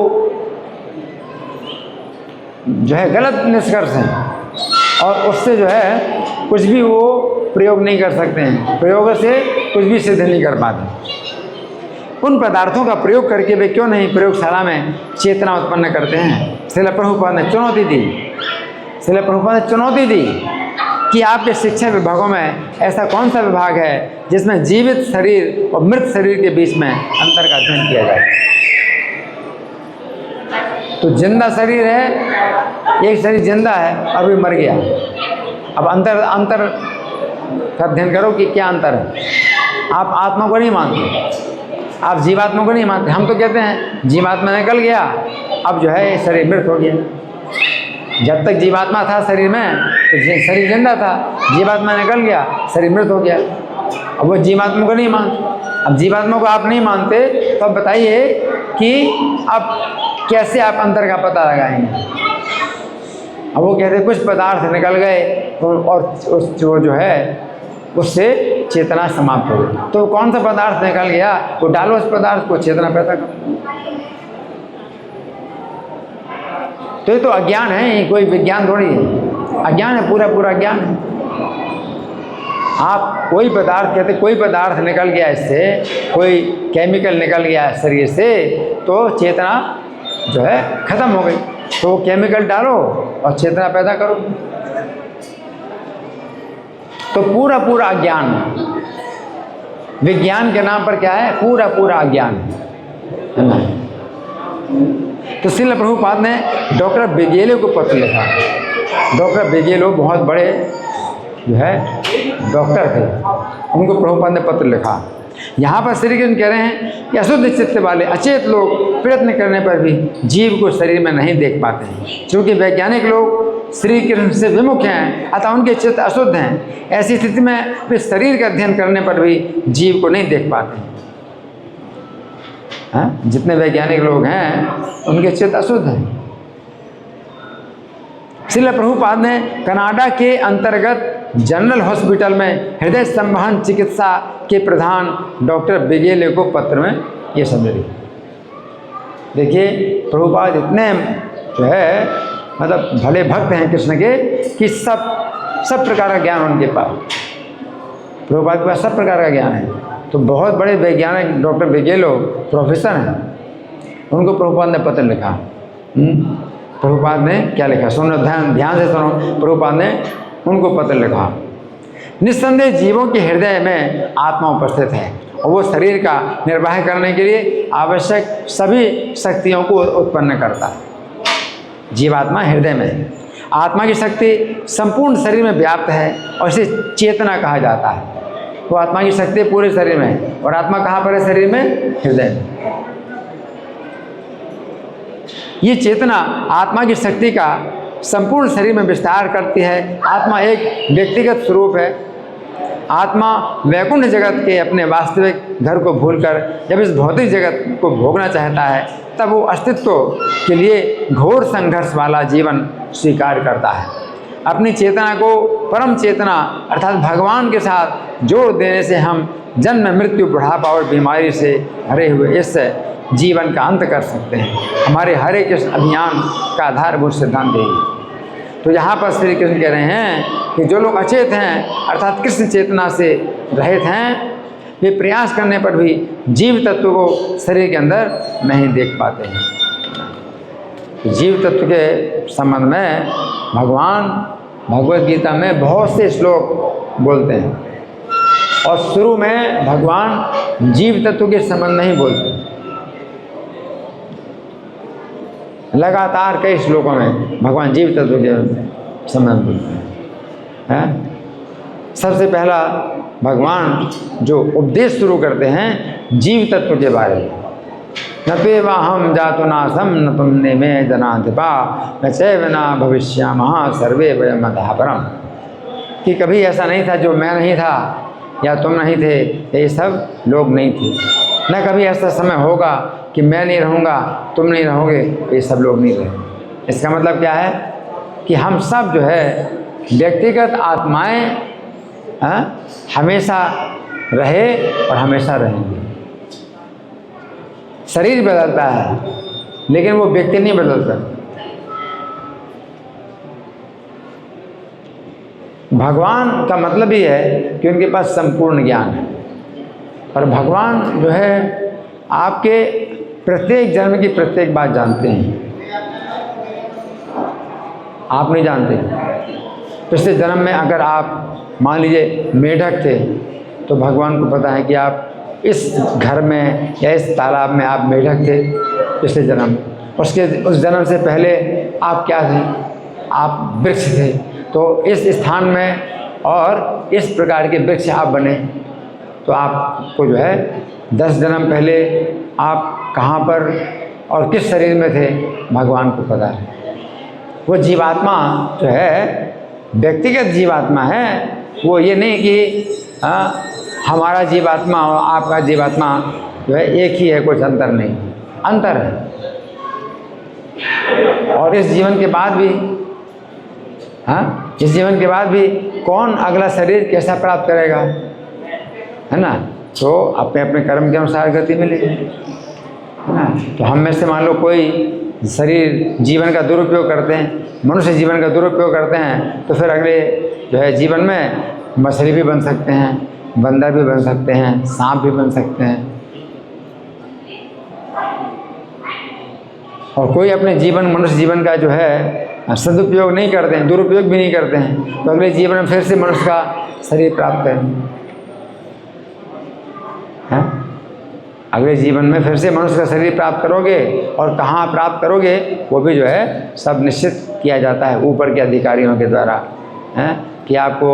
जो है गलत निष्कर्ष हैं, और उससे जो है कुछ भी वो प्रयोग नहीं कर सकते हैं। प्रयोग से कुछ भी सिद्ध नहीं कर पाते। उन पदार्थों का प्रयोग करके वे क्यों नहीं प्रयोगशाला में चेतना उत्पन्न करते हैं? श्रील प्रभुपाद ने चुनौती दी, श्रील प्रभुपाद ने चुनौती दी कि आपके शिक्षा विभागों में ऐसा कौन सा विभाग है जिसमें जीवित शरीर और मृत शरीर के बीच में अंतर का अध्ययन किया जाए। तो जिंदा शरीर है, एक शरीर जिंदा है और भी मर गया। अब अंतर का अध्ययन करो कि क्या अंतर है। आप आत्मा को नहीं मानते, आप जीवात्मा को नहीं मानते। हम तो कहते हैं जीवात्मा निकल गया, अब जो है शरीर मृत हो गया। जब तक जीवात्मा था शरीर में तो शरीर जिंदा था, जीवात्मा निकल गया, शरीर मृत हो गया। अब वो जीवात्मा को नहीं मानते। अब जीवात्मा को आप नहीं मानते तो अब बताइए कि अब कैसे आप अंतर का पता लगाएंगे? अब वो कहते कुछ पदार्थ निकल गए और उस जो है उससे चेतना समाप्त हो गई। तो कौन सा पदार्थ निकल गया वो डालो उस पदार्थ को, चेतना पैदा करो। तो ये तो अज्ञान है, कोई विज्ञान थोड़ी है। अज्ञान है, पूरा ज्ञान है। आप कोई पदार्थ कहते, कोई पदार्थ निकल गया इससे, कोई केमिकल निकल गया शरीर से, तो चेतना जो है खत्म हो गई। तो वो केमिकल डालो और चेतना पैदा करो। तो पूरा पूरा अज्ञान, विज्ञान के नाम पर क्या है, पूरा पूरा अज्ञान है ना। तो श्रील प्रभुपाद ने डॉक्टर बिगेलो को पत्र लिखा। डॉक्टर बिगेलो बहुत बड़े जो है डॉक्टर थे, उनको प्रभुपाद ने पत्र लिखा। यहाँ पर श्री कृष्ण कह रहे हैं कि अशुद्ध चित्त वाले अचेत लोग प्रयत्न करने पर भी जीव को शरीर में नहीं देख पाते हैं। क्योंकि वैज्ञानिक लोग श्री कृष्ण से विमुख हैं, अतः उनके चित्त अशुद्ध हैं। ऐसी स्थिति में वे शरीर का अध्ययन करने पर भी जीव को नहीं देख पाते हैं। जितने वैज्ञानिक लोग हैं उनके चित्त अशुद्ध हैं। श्रील प्रभुपाद ने कनाडा के अंतर्गत जनरल हॉस्पिटल में हृदय संवहन चिकित्सा के प्रधान डॉक्टर बिगेले को पत्र में ये शब्द लिखे। देखिए प्रभुपाद इतने जो है मतलब भले भक्त हैं कृष्ण के कि सब प्रकार का ज्ञान उनके पास, प्रभुपाद के पास सब प्रकार का ज्ञान है। तो बहुत बड़े वैज्ञानिक डॉक्टर बिगेलो प्रोफेसर हैं, उनको प्रभुपाद ने पत्र लिखा। प्रभुपाद ने क्या लिखा सुनो, ध्यान से सुनो। प्रभुपाद ने उनको पत्र लिखा, निस्संदेह जीवों के हृदय में आत्मा उपस्थित है और वो शरीर का निर्वाह करने के लिए आवश्यक सभी शक्तियों को उत्पन्न करता है। जीवात्मा हृदय में है। आत्मा की शक्ति संपूर्ण शरीर में व्याप्त है और इसे चेतना कहा जाता है। वो आत्मा की शक्ति पूरे शरीर में है। और आत्मा कहाँ पर है शरीर में? हृदय में। ये चेतना आत्मा की शक्ति का संपूर्ण शरीर में विस्तार करती है। आत्मा एक व्यक्तिगत स्वरूप है। आत्मा वैकुंठ जगत के अपने वास्तविक घर को भूलकर जब इस भौतिक जगत को भोगना चाहता है, तब वो अस्तित्व के लिए घोर संघर्ष वाला जीवन स्वीकार करता है। अपनी चेतना को परम चेतना अर्थात भगवान के साथ जोड़ देने से हम जन्म मृत्यु बुढ़ापा और बीमारी से भरे हुए इस जीवन का अंत कर सकते हैं। हमारे हरे कृष्ण अभियान का आधारभूत सिद्धांत यही। तो यहाँ पर श्री कृष्ण कह रहे हैं कि जो लोग अचेत हैं अर्थात कृष्ण चेतना से रहित हैं, वे प्रयास करने पर भी जीव तत्व को शरीर के अंदर नहीं देख पाते हैं। जीव तत्व के संबंध में भगवान भगवद गीता में बहुत से श्लोक बोलते हैं और शुरू में भगवान जीव तत्व के संबंध में ही बोलते हैं। लगातार कई श्लोकों में भगवान जीव तत्व के संबंध बोलते हैं। सबसे पहला भगवान जो उपदेश शुरू करते हैं जीव तत्व के बारे में, न पेवाहम जातु नासम न तुमने में जनाधिपा न चैवना भविष्यामः सर्वे वयम अधापरम, कि कभी ऐसा नहीं था जो मैं नहीं था या तुम नहीं थे, ये सब लोग नहीं थे। न कभी ऐसा समय होगा कि मैं नहीं रहूँगा तुम नहीं रहोगे, ये सब लोग नहीं रहे। इसका मतलब क्या है कि हम सब जो है व्यक्तिगत आत्माएं हमेशा रहे और हमेशा रहेंगे। शरीर बदलता है लेकिन वो व्यक्ति नहीं बदलता। भगवान का मतलब ही है कि उनके पास संपूर्ण ज्ञान है और भगवान जो है आपके प्रत्येक जन्म की प्रत्येक बात जानते हैं, आप नहीं जानते। पिछले जन्म में अगर आप मान लीजिए मेढक थे तो भगवान को पता है कि आप इस घर में या इस तालाब में आप मेढक थे पिछले जन्म। उस जन्म से पहले आप क्या थे? आप वृक्ष थे। तो इस स्थान में और इस प्रकार के वृक्ष आप बने। तो आपको जो है 10 जन्म पहले आप कहाँ पर और किस शरीर में थे भगवान को पता है। वो जीवात्मा जो है व्यक्तिगत जीवात्मा है। वो ये नहीं कि हमारा जीवात्मा और आपका जीवात्मा जो है एक ही है, कुछ अंतर नहीं, अंतर है। और इस जीवन के बाद भी इस जीवन के बाद भी कौन अगला शरीर कैसा प्राप्त करेगा, है ना। तो अपने अपने कर्म के अनुसार गति मिलेगी, है ना। तो हम में से मान लो कोई शरीर जीवन का दुरुपयोग करते हैं, मनुष्य जीवन का दुरुपयोग करते हैं, तो फिर अगले जो है जीवन में मछली भी बन सकते हैं, बंदर भी बन सकते हैं, सांप भी बन सकते हैं। और कोई अपने जीवन, मनुष्य जीवन का जो है सदुपयोग नहीं करते हैं, दुरुपयोग भी नहीं करते हैं, तो अगले जीवन में फिर से मनुष्य का शरीर प्राप्त करेंगे। हैं? अगले जीवन में फिर से मनुष्य का शरीर प्राप्त करोगे, और कहाँ प्राप्त करोगे वो भी जो है सब निश्चित किया जाता है ऊपर के अधिकारियों के द्वारा, हैं? कि आपको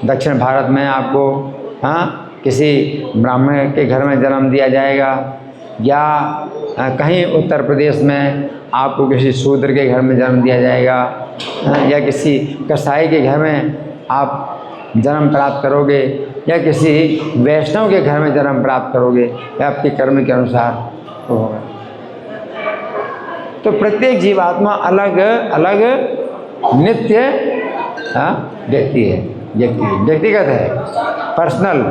दक्षिण भारत में आपको किसी ब्राह्मण के घर में जन्म दिया जाएगा, या कहीं उत्तर प्रदेश में आपको किसी शूद्र के घर में जन्म दिया जाएगा, या किसी कसाई के घर में आप जन्म प्राप्त करोगे, या किसी वैष्णव के घर में जन्म प्राप्त करोगे, या आपके कर्म के अनुसार होगा। तो प्रत्येक जीवात्मा अलग अलग नित्य व्यक्ति है, व्यक्तिगत है, पर्सनल,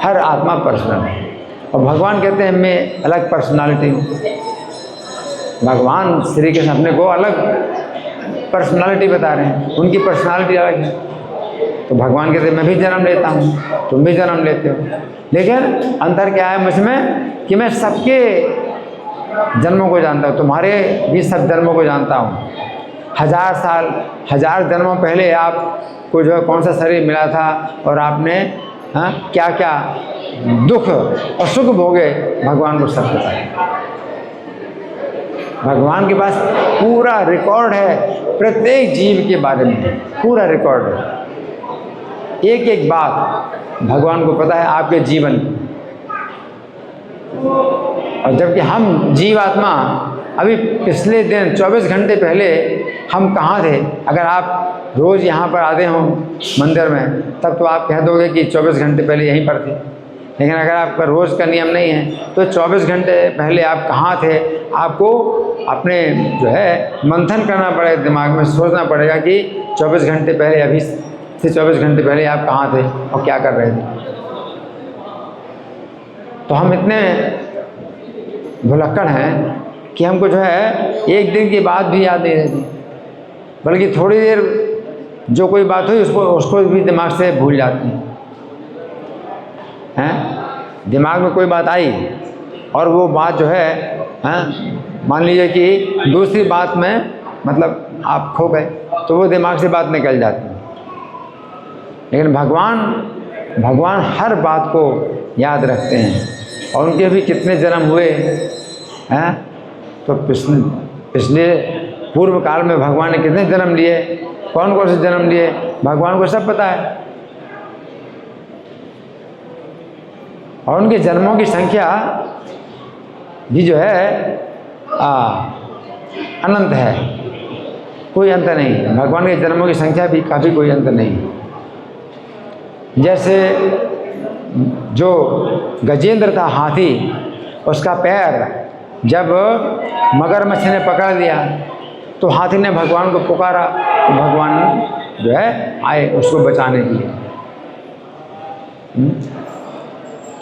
हर आत्मा पर्सनल है। और भगवान कहते हैं मैं अलग पर्सनालिटी हूँ। भगवान श्री कृष्ण अपने को अलग पर्सनालिटी बता रहे हैं, उनकी पर्सनालिटी अलग है। तो भगवान कहते हैं मैं भी जन्म लेता हूँ, तुम भी जन्म लेते हो, लेकिन अंतर क्या है मुझ में कि मैं सबके जन्मों को जानता हूँ, तुम्हारे भी सब जन्मों को जानता हूँ। 1000 साल, 1000 जन्मों पहले आपको जो है कौन सा शरीर मिला था, और आपने क्या क्या दुख और सुख भोगे, भगवान को सब पता है। भगवान के पास पूरा रिकॉर्ड है प्रत्येक जीव के बारे में, पूरा रिकॉर्ड है, एक एक बात भगवान को पता है आपके जीवन की। और जबकि हम जीवात्मा अभी पिछले दिन 24 घंटे पहले हम कहाँ थे? अगर आप रोज़ यहाँ पर आते हो मंदिर में, तब तो आप कह दोगे कि 24 घंटे पहले यहीं पर थे। लेकिन अगर आपका रोज़ का नियम नहीं है तो 24 घंटे पहले आप कहाँ थे? आपको अपने जो है मंथन करना पड़ेगा, दिमाग में सोचना पड़ेगा कि 24 घंटे पहले, अभी से 24 घंटे पहले आप कहाँ थे और क्या कर रहे थे। तो हम इतने भुलक्कड़ हैं कि हमको जो है एक दिन की बात भी याद नहीं रहती, बल्कि थोड़ी देर जो कोई बात हुई उसको भी दिमाग से भूल जाते हैं। दिमाग में कोई बात आई और वो बात जो है मान लीजिए कि दूसरी बात में मतलब आप खो गए, तो वो दिमाग से बात निकल जाती है। लेकिन भगवान हर बात को याद रखते हैं, और उनके भी कितने जन्म हुए हैं। तो पिछले पूर्व काल में भगवान ने कितने जन्म लिए, कौन कौन से जन्म लिए, भगवान को सब पता है। और उनके जन्मों की संख्या भी जो है अनंत है, कोई अंत नहीं है। भगवान के जन्मों की संख्या भी काफ़ी कोई अंत नहीं है। जैसे जो गजेंद्र था हाथी, उसका पैर जब मगरमच्छ ने पकड़ लिया तो हाथी ने भगवान को पुकारा, तो भगवान जो है आए उसको बचाने के लिए।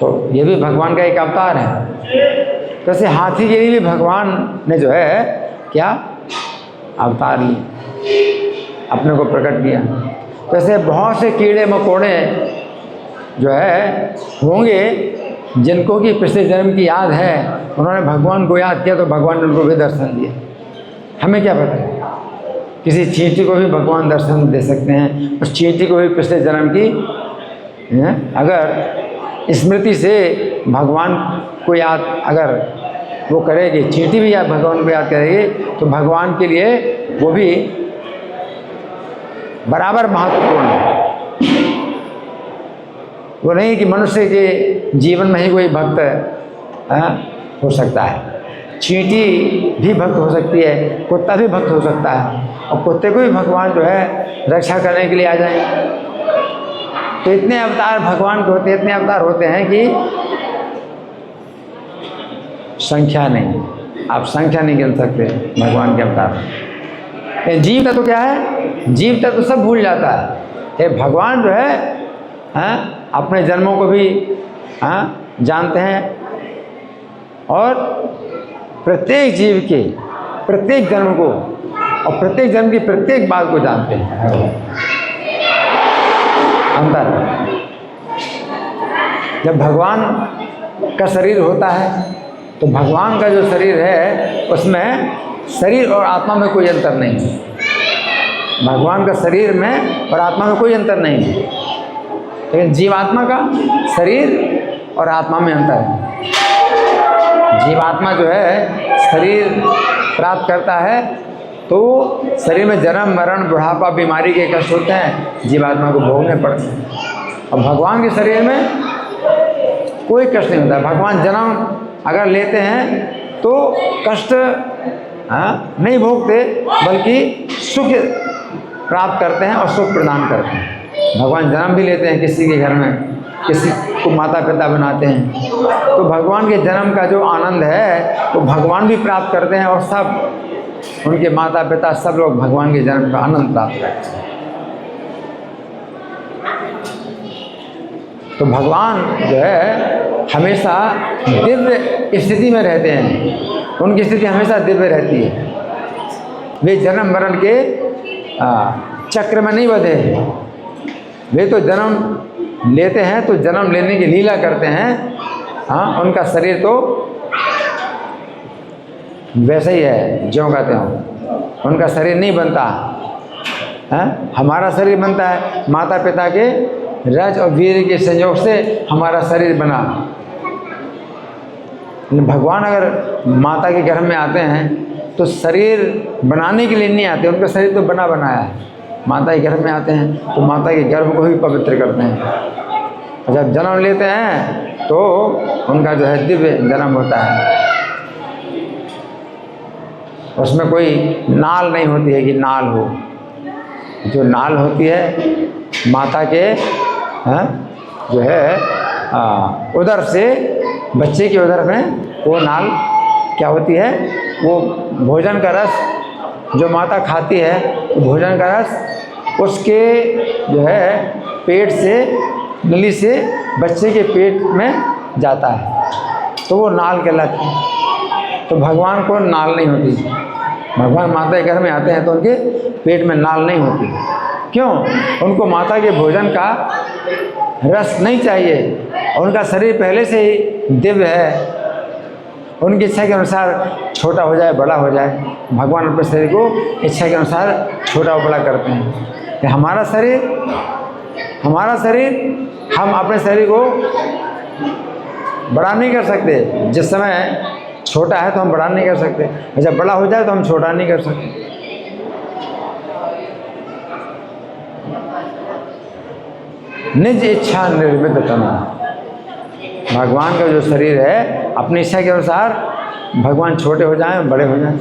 तो ये भी भगवान का एक अवतार है। तो ऐसे हाथी के लिए भी भगवान ने जो है क्या अवतार लिए, अपने को प्रकट किया। तो ऐसे बहुत से कीड़े मकोड़े जो है होंगे जिनको कि पिछले जन्म की याद है, उन्होंने भगवान को याद किया तो भगवान ने उनको भी दर्शन दिया। हमें क्या पता है, किसी चींटी को भी भगवान दर्शन दे सकते हैं। उस चींटी को भी पिछले जन्म की अगर स्मृति से भगवान को याद अगर वो करेगी, चींटी भी भगवान को याद करेगी, तो भगवान के लिए वो भी बराबर महत्वपूर्ण है। वो नहीं कि मनुष्य के जीवन में ही कोई भक्त हो सकता है, चींटी भी भक्त हो सकती है, कुत्ता भी भक्त हो सकता है, और कुत्ते को भी भगवान जो है रक्षा करने के लिए आ जाएंगे। तो इतने अवतार भगवान के होते हैं, इतने अवतार होते हैं कि संख्या नहीं, आप संख्या नहीं गिन सकते भगवान के अवतार। जीव तत्व क्या है? जीव तत्व सब भूल जाता है। ये भगवान जो है अपने जन्मों को भी जानते हैं, और प्रत्येक जीव के प्रत्येक जन्म को और प्रत्येक जन्म की प्रत्येक बात को जानते हैं। अंतर है। जब भगवान का शरीर होता है तो भगवान का जो शरीर है उसमें शरीर और आत्मा में कोई अंतर नहीं है। भगवान का शरीर में और आत्मा में कोई अंतर नहीं है, लेकिन जीवात्मा का शरीर और आत्मा में अंतर है। जीवात्मा जो है शरीर प्राप्त करता है तो शरीर में जन्म मरण बुढ़ापा बीमारी के कष्ट होते हैं, जीवात्मा को भोगने पड़ते हैं। और भगवान के शरीर में कोई कष्ट नहीं होता। भगवान जन्म अगर लेते हैं तो कष्ट नहीं भोगते, बल्कि सुख प्राप्त करते हैं और सुख प्रदान करते हैं। भगवान जन्म भी लेते हैं किसी के घर में, किसी को माता पिता बनाते हैं, तो भगवान के जन्म का जो आनंद है वो भगवान भी प्राप्त करते हैं और सब उनके माता पिता सब लोग भगवान के जन्म का आनंद प्राप्त करते हैं। तो भगवान जो है हमेशा दिव्य स्थिति में रहते हैं, उनकी स्थिति हमेशा दिव्य रहती है। वे जन्म मरण के चक्र में नहीं बंधे हैं। वे तो जन्म लेते हैं तो जन्म लेने की लीला करते हैं। उनका शरीर तो वैसे ही है ज्यों कहते हो, उनका शरीर नहीं बनता है। हमारा शरीर बनता है माता पिता के रज और वीर के संयोग से हमारा शरीर बना। भगवान अगर माता के गर्भ में आते हैं तो शरीर बनाने के लिए नहीं आते, उनका शरीर तो बना बनाया है। माता के गर्भ में आते हैं तो माता के गर्भ को ही पवित्र करते हैं। जब जन्म लेते हैं तो उनका जो है दिव्य जन्म होता है। उसमें कोई नाल नहीं होती है कि नाल हो। जो नाल होती है माता के जो है उदर से बच्चे के उदर में, वो नाल क्या होती है, वो भोजन का रस जो माता खाती है, तो भोजन का रस उसके जो है पेट से, नली से बच्चे के पेट में जाता है, तो वो नाल कहलाती है। तो भगवान को नाल नहीं होती। भगवान माता के घर में आते हैं तो उनके पेट में नाल नहीं होती। क्यों? उनको माता के भोजन का रस नहीं चाहिए। उनका शरीर पहले से ही दिव्य है। उनकी इच्छा के अनुसार छोटा हो जाए बड़ा हो जाए, भगवान अपने शरीर को इच्छा के अनुसार छोटा और बड़ा करते हैं। कि हमारा शरीर हम अपने शरीर को बड़ा नहीं कर सकते। जिस समय छोटा है तो हम बड़ा नहीं कर सकते, जब बड़ा हो जाए तो हम छोटा नहीं कर सकते। निज इच्छा निर्मित तन। भगवान का जो शरीर है अपनी इच्छा के अनुसार भगवान छोटे हो जाएं बड़े हो जाएं।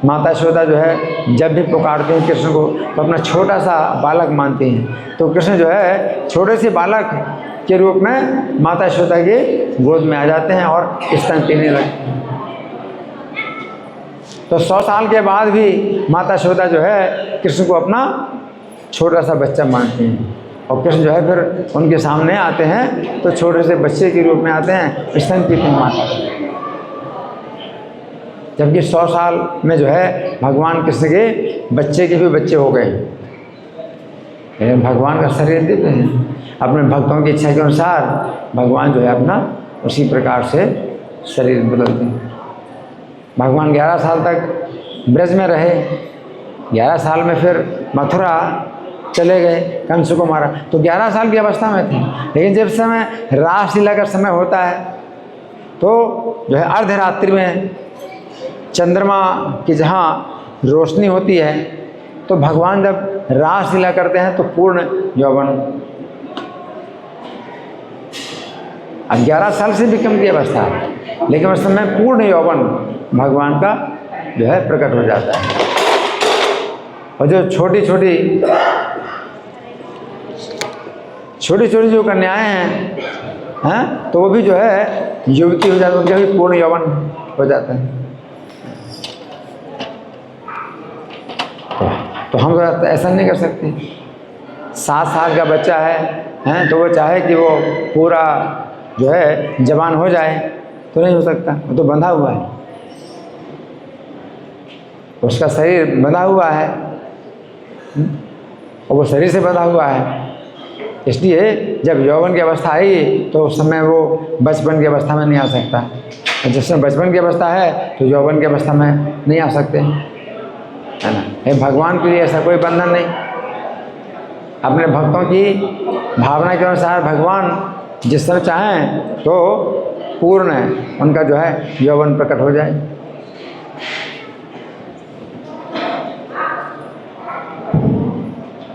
माता यशोदा जो है जब भी पुकारते हैं कृष्ण को तो अपना छोटा सा बालक मानती हैं, तो कृष्ण जो है छोटे से बालक के रूप में माता यशोदा के गोद में आ जाते हैं और स्तन पीने लगते हैं। तो 100 साल के बाद भी माता यशोदा जो है कृष्ण को अपना छोटा सा बच्चा मानती हैं, और कृष्ण जो है फिर उनके सामने आते हैं तो छोटे से बच्चे के रूप में आते हैं, स्तन पीते हैं माता। जबकि 100 साल में जो है भगवान कृष्ण के बच्चे के भी बच्चे हो गए। लेकिन भगवान का शरीर दिव्य है। अपने भक्तों की इच्छा के अनुसार भगवान जो है अपना उसी प्रकार से शरीर बदलते हैं। भगवान 11 साल तक ब्रज में रहे, 11 साल में फिर मथुरा चले गए, कंस को मारा, तो 11 साल की अवस्था में थे। लेकिन जब समय रासलीला का समय होता है तो जो है अर्धरात्रि में चंद्रमा की जहाँ रोशनी होती है तो भगवान जब रासलीला करते हैं तो पूर्ण यौवन। अब 11 साल से भी कम की अवस्था है, लेकिन उस समय पूर्ण यौवन भगवान का जो है प्रकट हो जाता है। और जो छोटी छोटी जो कन्याएं हैं तो वो भी जो है युवती हो जाती है, उनका भी पूर्ण यौवन हो जाता है। तो हम ऐसा नहीं कर सकते। 7 साल का बच्चा है तो वो चाहे कि वो पूरा जो है जवान हो जाए तो नहीं हो सकता, वो तो बंधा हुआ है, उसका शरीर बंधा हुआ है। और वो शरीर से बंधा हुआ है। इसलिए जब यौवन की अवस्था आई तो उस समय वो बचपन की अवस्था में नहीं आ सकता, और जिस समय बचपन की अवस्था है तो यौवन की अवस्था में नहीं आ सकते, है ना। ये भगवान के लिए ऐसा कोई बंधन नहीं। अपने भक्तों की भावना के अनुसार भगवान जिस समय चाहें तो पूर्ण है उनका जो है यौवन प्रकट हो जाए।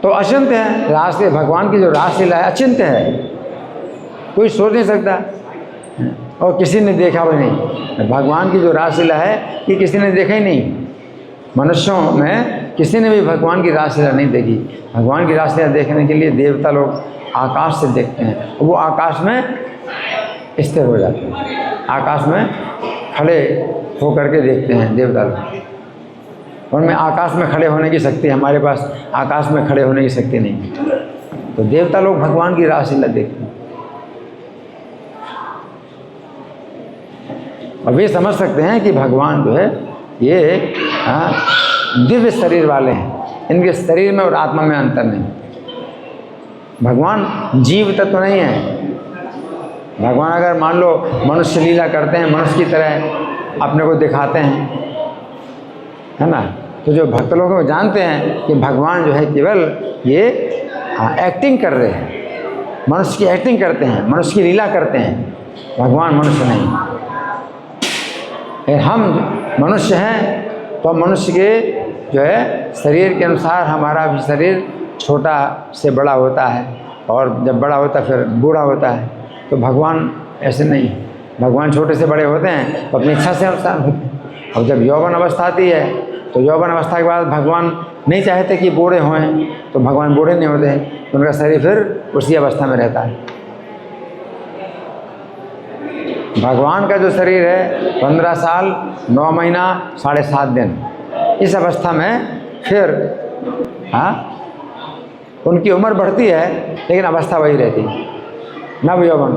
तो अचिंत्य है रासलीला, भगवान की जो रासलीला है अचिंत्य है, कोई सोच नहीं सकता और किसी ने देखा भी नहीं। भगवान की जो रासलीला है ये किसी ने देखा ही नहीं। मनुष्यों में किसी ने भी भगवान की रासलीला नहीं देखी। भगवान की रासलीला देखने के लिए देवता लोग आकाश से देखते हैं, वो आकाश में स्थिर हो जाते हैं, आकाश में खड़े होकर के देखते हैं देवता लोग। उनमें आकाश में खड़े होने की शक्ति, हमारे पास आकाश में खड़े होने की शक्ति नहीं। तो देवता लोग भगवान की रासलीला देखते हैं और वे समझ सकते हैं कि भगवान जो है ये दिव्य शरीर वाले हैं, इनके शरीर में और आत्मा में अंतर नहीं। भगवान जीव तत्व नहीं है। भगवान अगर मान लो मनुष्य लीला करते हैं, मनुष्य की तरह अपने को दिखाते हैं, है ना, तो जो भक्त लोग वो जानते हैं कि भगवान जो है केवल ये एक्टिंग कर रहे हैं, मनुष्य की एक्टिंग करते हैं, मनुष्य की लीला करते हैं। भगवान मनुष्य नहीं। हम मनुष्य हैं तो मनुष्य के जो है शरीर के अनुसार हमारा भी शरीर छोटा से बड़ा होता है, और जब बड़ा होता है फिर बूढ़ा होता है। तो भगवान ऐसे नहीं, भगवान छोटे से बड़े होते हैं तो अपनी इच्छा से अनुसार होते हैं। और जब यौवन अवस्था आती है तो यौवन अवस्था के बाद भगवान नहीं चाहते कि बूढ़े हों, तो भगवान बूढ़े नहीं होते, तो उनका शरीर फिर उसी अवस्था में रहता है। भगवान का जो शरीर है 15 साल 9 महीना 7.5 दिन, इस अवस्था में फिर उनकी उम्र बढ़ती है लेकिन अवस्था वही रहती है, नव यौवन।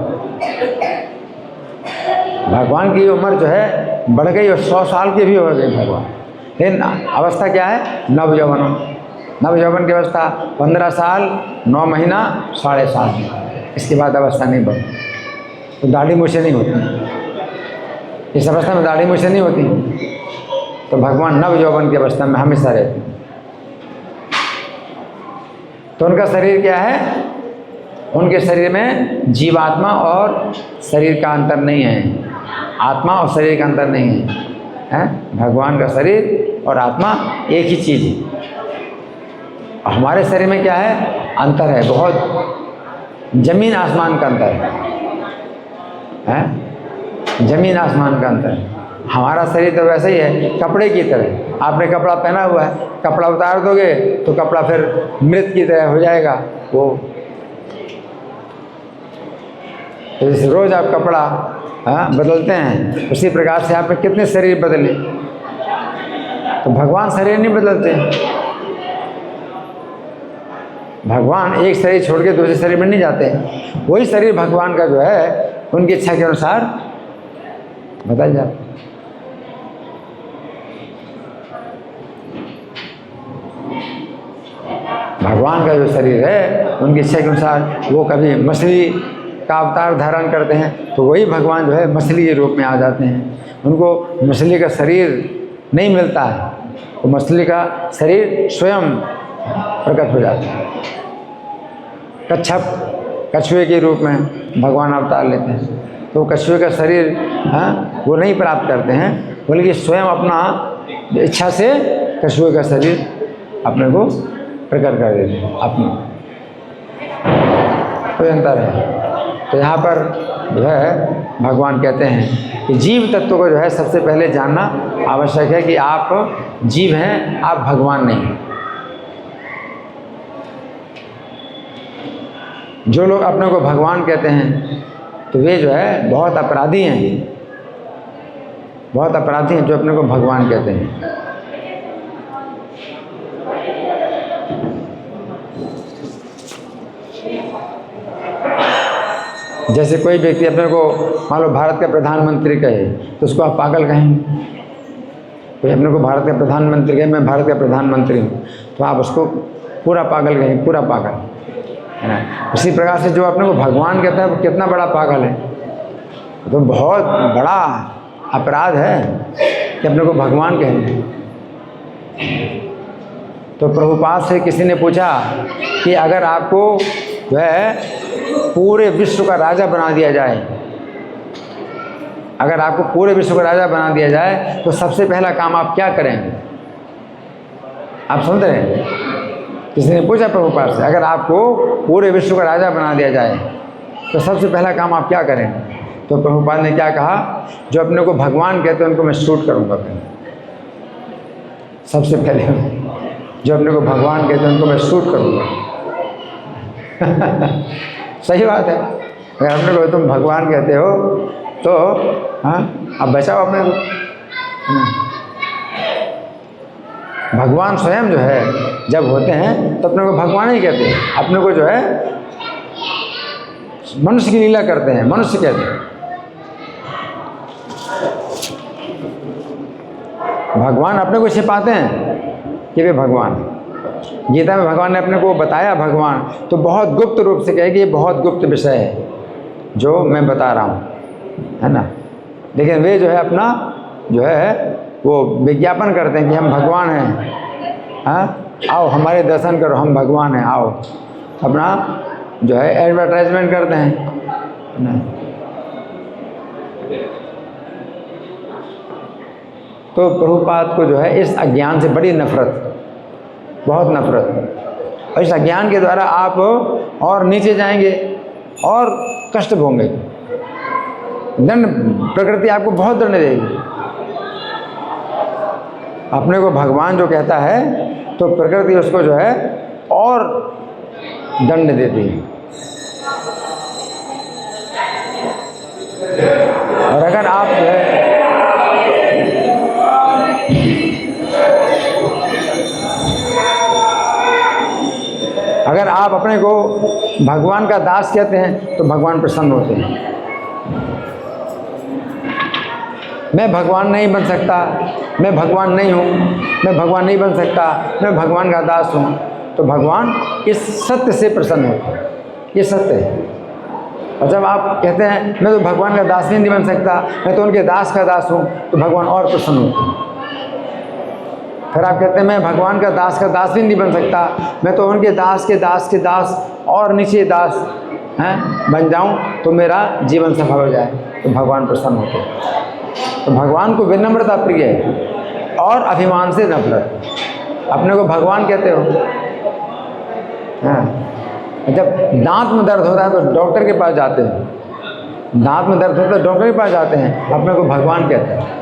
भगवान की उम्र जो है बढ़ गई और 100 साल के भी हो गए भगवान, लेकिन अवस्था क्या है? नव यौवन। नव यौवन की अवस्था 15 साल 9 महीना 7.5 दिन, इसके बाद अवस्था नहीं बढ़ती, तो दाढ़ी मूछें नहीं होती। इस अवस्था में दाढ़ी मूछें नहीं होती, तो भगवान नव यौवन की अवस्था में हमेशा रहते हैं। तो उनका शरीर क्या है? उनके शरीर में जीवात्मा और शरीर का अंतर नहीं है, आत्मा और शरीर का अंतर नहीं है, भगवान का शरीर और आत्मा एक ही चीज़ है। और हमारे शरीर में क्या है? अंतर है, बहुत जमीन आसमान का अंतर है, जमीन आसमान का अंतर है। हमारा शरीर तो वैसे ही है, कपड़े की तरह। आपने कपड़ा पहना हुआ है, कपड़ा उतार दोगे तो कपड़ा फिर मृत की तरह हो जाएगा वो। तो जैसे रोज़ आप कपड़ा बदलते हैं, उसी प्रकार से आपने कितने शरीर बदले। तो भगवान शरीर नहीं बदलते। भगवान एक शरीर छोड़ के दूसरे शरीर में नहीं जाते, वही शरीर भगवान का जो है उनकी इच्छा के अनुसार बदल जाता है। भगवान का जो शरीर है उनकी इच्छा के अनुसार, वो कभी मछली का अवतार धारण करते हैं तो वही भगवान जो है मछली के रूप में आ जाते हैं। उनको मछली का शरीर नहीं मिलता है, तो मछली का शरीर स्वयं प्रकट हो जाता है। कच्छप, कछुए के रूप में भगवान अवतार लेते हैं, तो कछुए का शरीर वो नहीं प्राप्त करते हैं, बल्कि स्वयं अपना इच्छा से कछुए का शरीर अपने को प्रकट कर देते हैं अपने। कोई अंतर है। तो यहाँ पर जो है भगवान कहते हैं कि जीव तत्व को जो है सबसे पहले जानना आवश्यक है कि आप जीव हैं, आप भगवान नहीं हैं। जो लोग अपने को भगवान कहते हैं तो वे जो है बहुत अपराधी हैं, बहुत अपराधी हैं जो अपने को भगवान कहते हैं। जैसे कोई व्यक्ति अपने को मान लो भारत का प्रधानमंत्री कहे तो उसको आप पागल कहेंगे। कोई अपने को भारत का प्रधानमंत्री कहे, मैं भारत का प्रधानमंत्री हूँ, तो आप उसको पूरा पागल कहेंगे, पूरा पागल, है ना। उसी प्रकार से जो अपने को भगवान कहता है वो कितना बड़ा पागल है। तो बहुत बड़ा अपराध है कि अपने को भगवान कहेंगे। तो प्रभुपाद से किसी ने पूछा कि अगर आपको वह पूरे विश्व का राजा बना दिया जाए, अगर आपको पूरे विश्व का राजा बना दिया जाए तो सबसे पहला काम आप क्या करेंगे? आप सुनते हैं? किसी ने पूछा प्रभुपाद से, अगर आपको पूरे विश्व का राजा बना दिया जाए तो सबसे पहला काम आप क्या करेंगे? तो प्रभुपाद ने क्या कहा? जो अपने को भगवान कहते हैं उनको मैं शूट करूंगा पहले। सबसे पहले जो अपने को भगवान कहते हैं उनको मैं शूट करूंगा। सही बात है। अगर अपने को तुम भगवान कहते हो तो हाँ, अब बचाओ अपने को, है ना। भगवान स्वयं जो है जब होते हैं तो अपने को भगवान ही कहते हैं। अपने को जो है मनुष्य की लीला करते हैं, मनुष्य कहते हैं। भगवान अपने को छिपाते हैं कि वे भगवान। गीता में भगवान ने अपने को बताया भगवान, तो बहुत गुप्त रूप से कहे कि ये बहुत गुप्त विषय है जो मैं बता रहा हूँ, है ना। लेकिन वे जो है अपना जो है वो विज्ञापन करते हैं कि हम भगवान हैं, हाँ आओ हमारे दर्शन करो, हम भगवान हैं, आओ। अपना जो है एडवर्टाइजमेंट करते हैं, है ना। तो प्रभुपाद को जो है इस अज्ञान से बड़ी नफरत, बहुत नफरत। और इस अज्ञान के द्वारा आप और नीचे जाएंगे और कष्ट भोगेंगे। दंड, प्रकृति आपको बहुत दंड देगी। अपने को भगवान जो कहता है तो प्रकृति उसको जो है और दंड देती है। और अगर आप जो है अगर आप अपने को भगवान का दास कहते हैं तो भगवान प्रसन्न होते हैं। मैं भगवान नहीं बन सकता, मैं भगवान नहीं हूँ, मैं भगवान नहीं बन सकता, मैं भगवान का दास हूँ, तो भगवान इस सत्य से प्रसन्न होते हैं। ये सत्य है। और जब आप कहते हैं मैं तो भगवान का दास नहीं बन सकता, मैं तो उनके दास का दास हूँ, तो भगवान और प्रसन्न होते हैं। फिर आप कहते हैं मैं भगवान का दास भी नहीं बन सकता, मैं तो उनके दास के दास के दास और नीचे दास हैं बन जाऊं तो मेरा जीवन सफल हो जाए, तो भगवान प्रसन्न होते हैं। तो भगवान को विनम्रता प्रिय है और अभिमान से नफरत। अपने को भगवान कहते हो, हाँ। जब दांत में दर्द होता है तो डॉक्टर के पास जाते हैं, दांत में दर्द होता है तो डॉक्टर के पास जाते हैं, अपने को भगवान कहते हैं।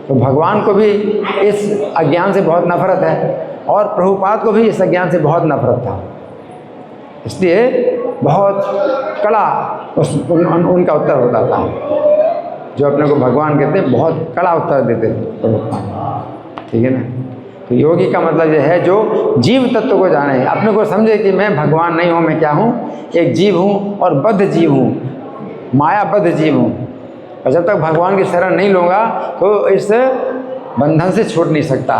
तो भगवान को भी इस अज्ञान से बहुत नफरत है और प्रभुपाद को भी इस अज्ञान से बहुत नफरत था। इसलिए बहुत कड़ा उनका उत्तर होता था। जो अपने को भगवान कहते हैं बहुत कड़ा उत्तर देते थे प्रभुपाद, ठीक है ना। तो योगी का मतलब यह है जो जीव तत्व को जाने, अपने को समझे कि मैं भगवान नहीं हूँ, मैं क्या हूँ, एक जीव हूँ और बद्ध जीव हूँ, मायाबद्ध जीव हूँ। और जब तक भगवान की शरण नहीं लूँगा तो इस बंधन से छूट नहीं सकता।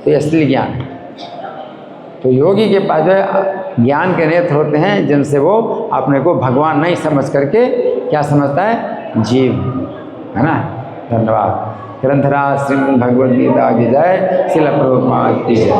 तो ये असली ज्ञान है। तो योगी के पास जो है ज्ञान के नेत्र होते हैं जिनसे वो अपने को भगवान नहीं समझ करके क्या समझता है, जीव, है ना। धन्यवाद। ग्रंथराज श्रीमद् भगवद गीता की जय। श्रील प्रभुपाद की जय।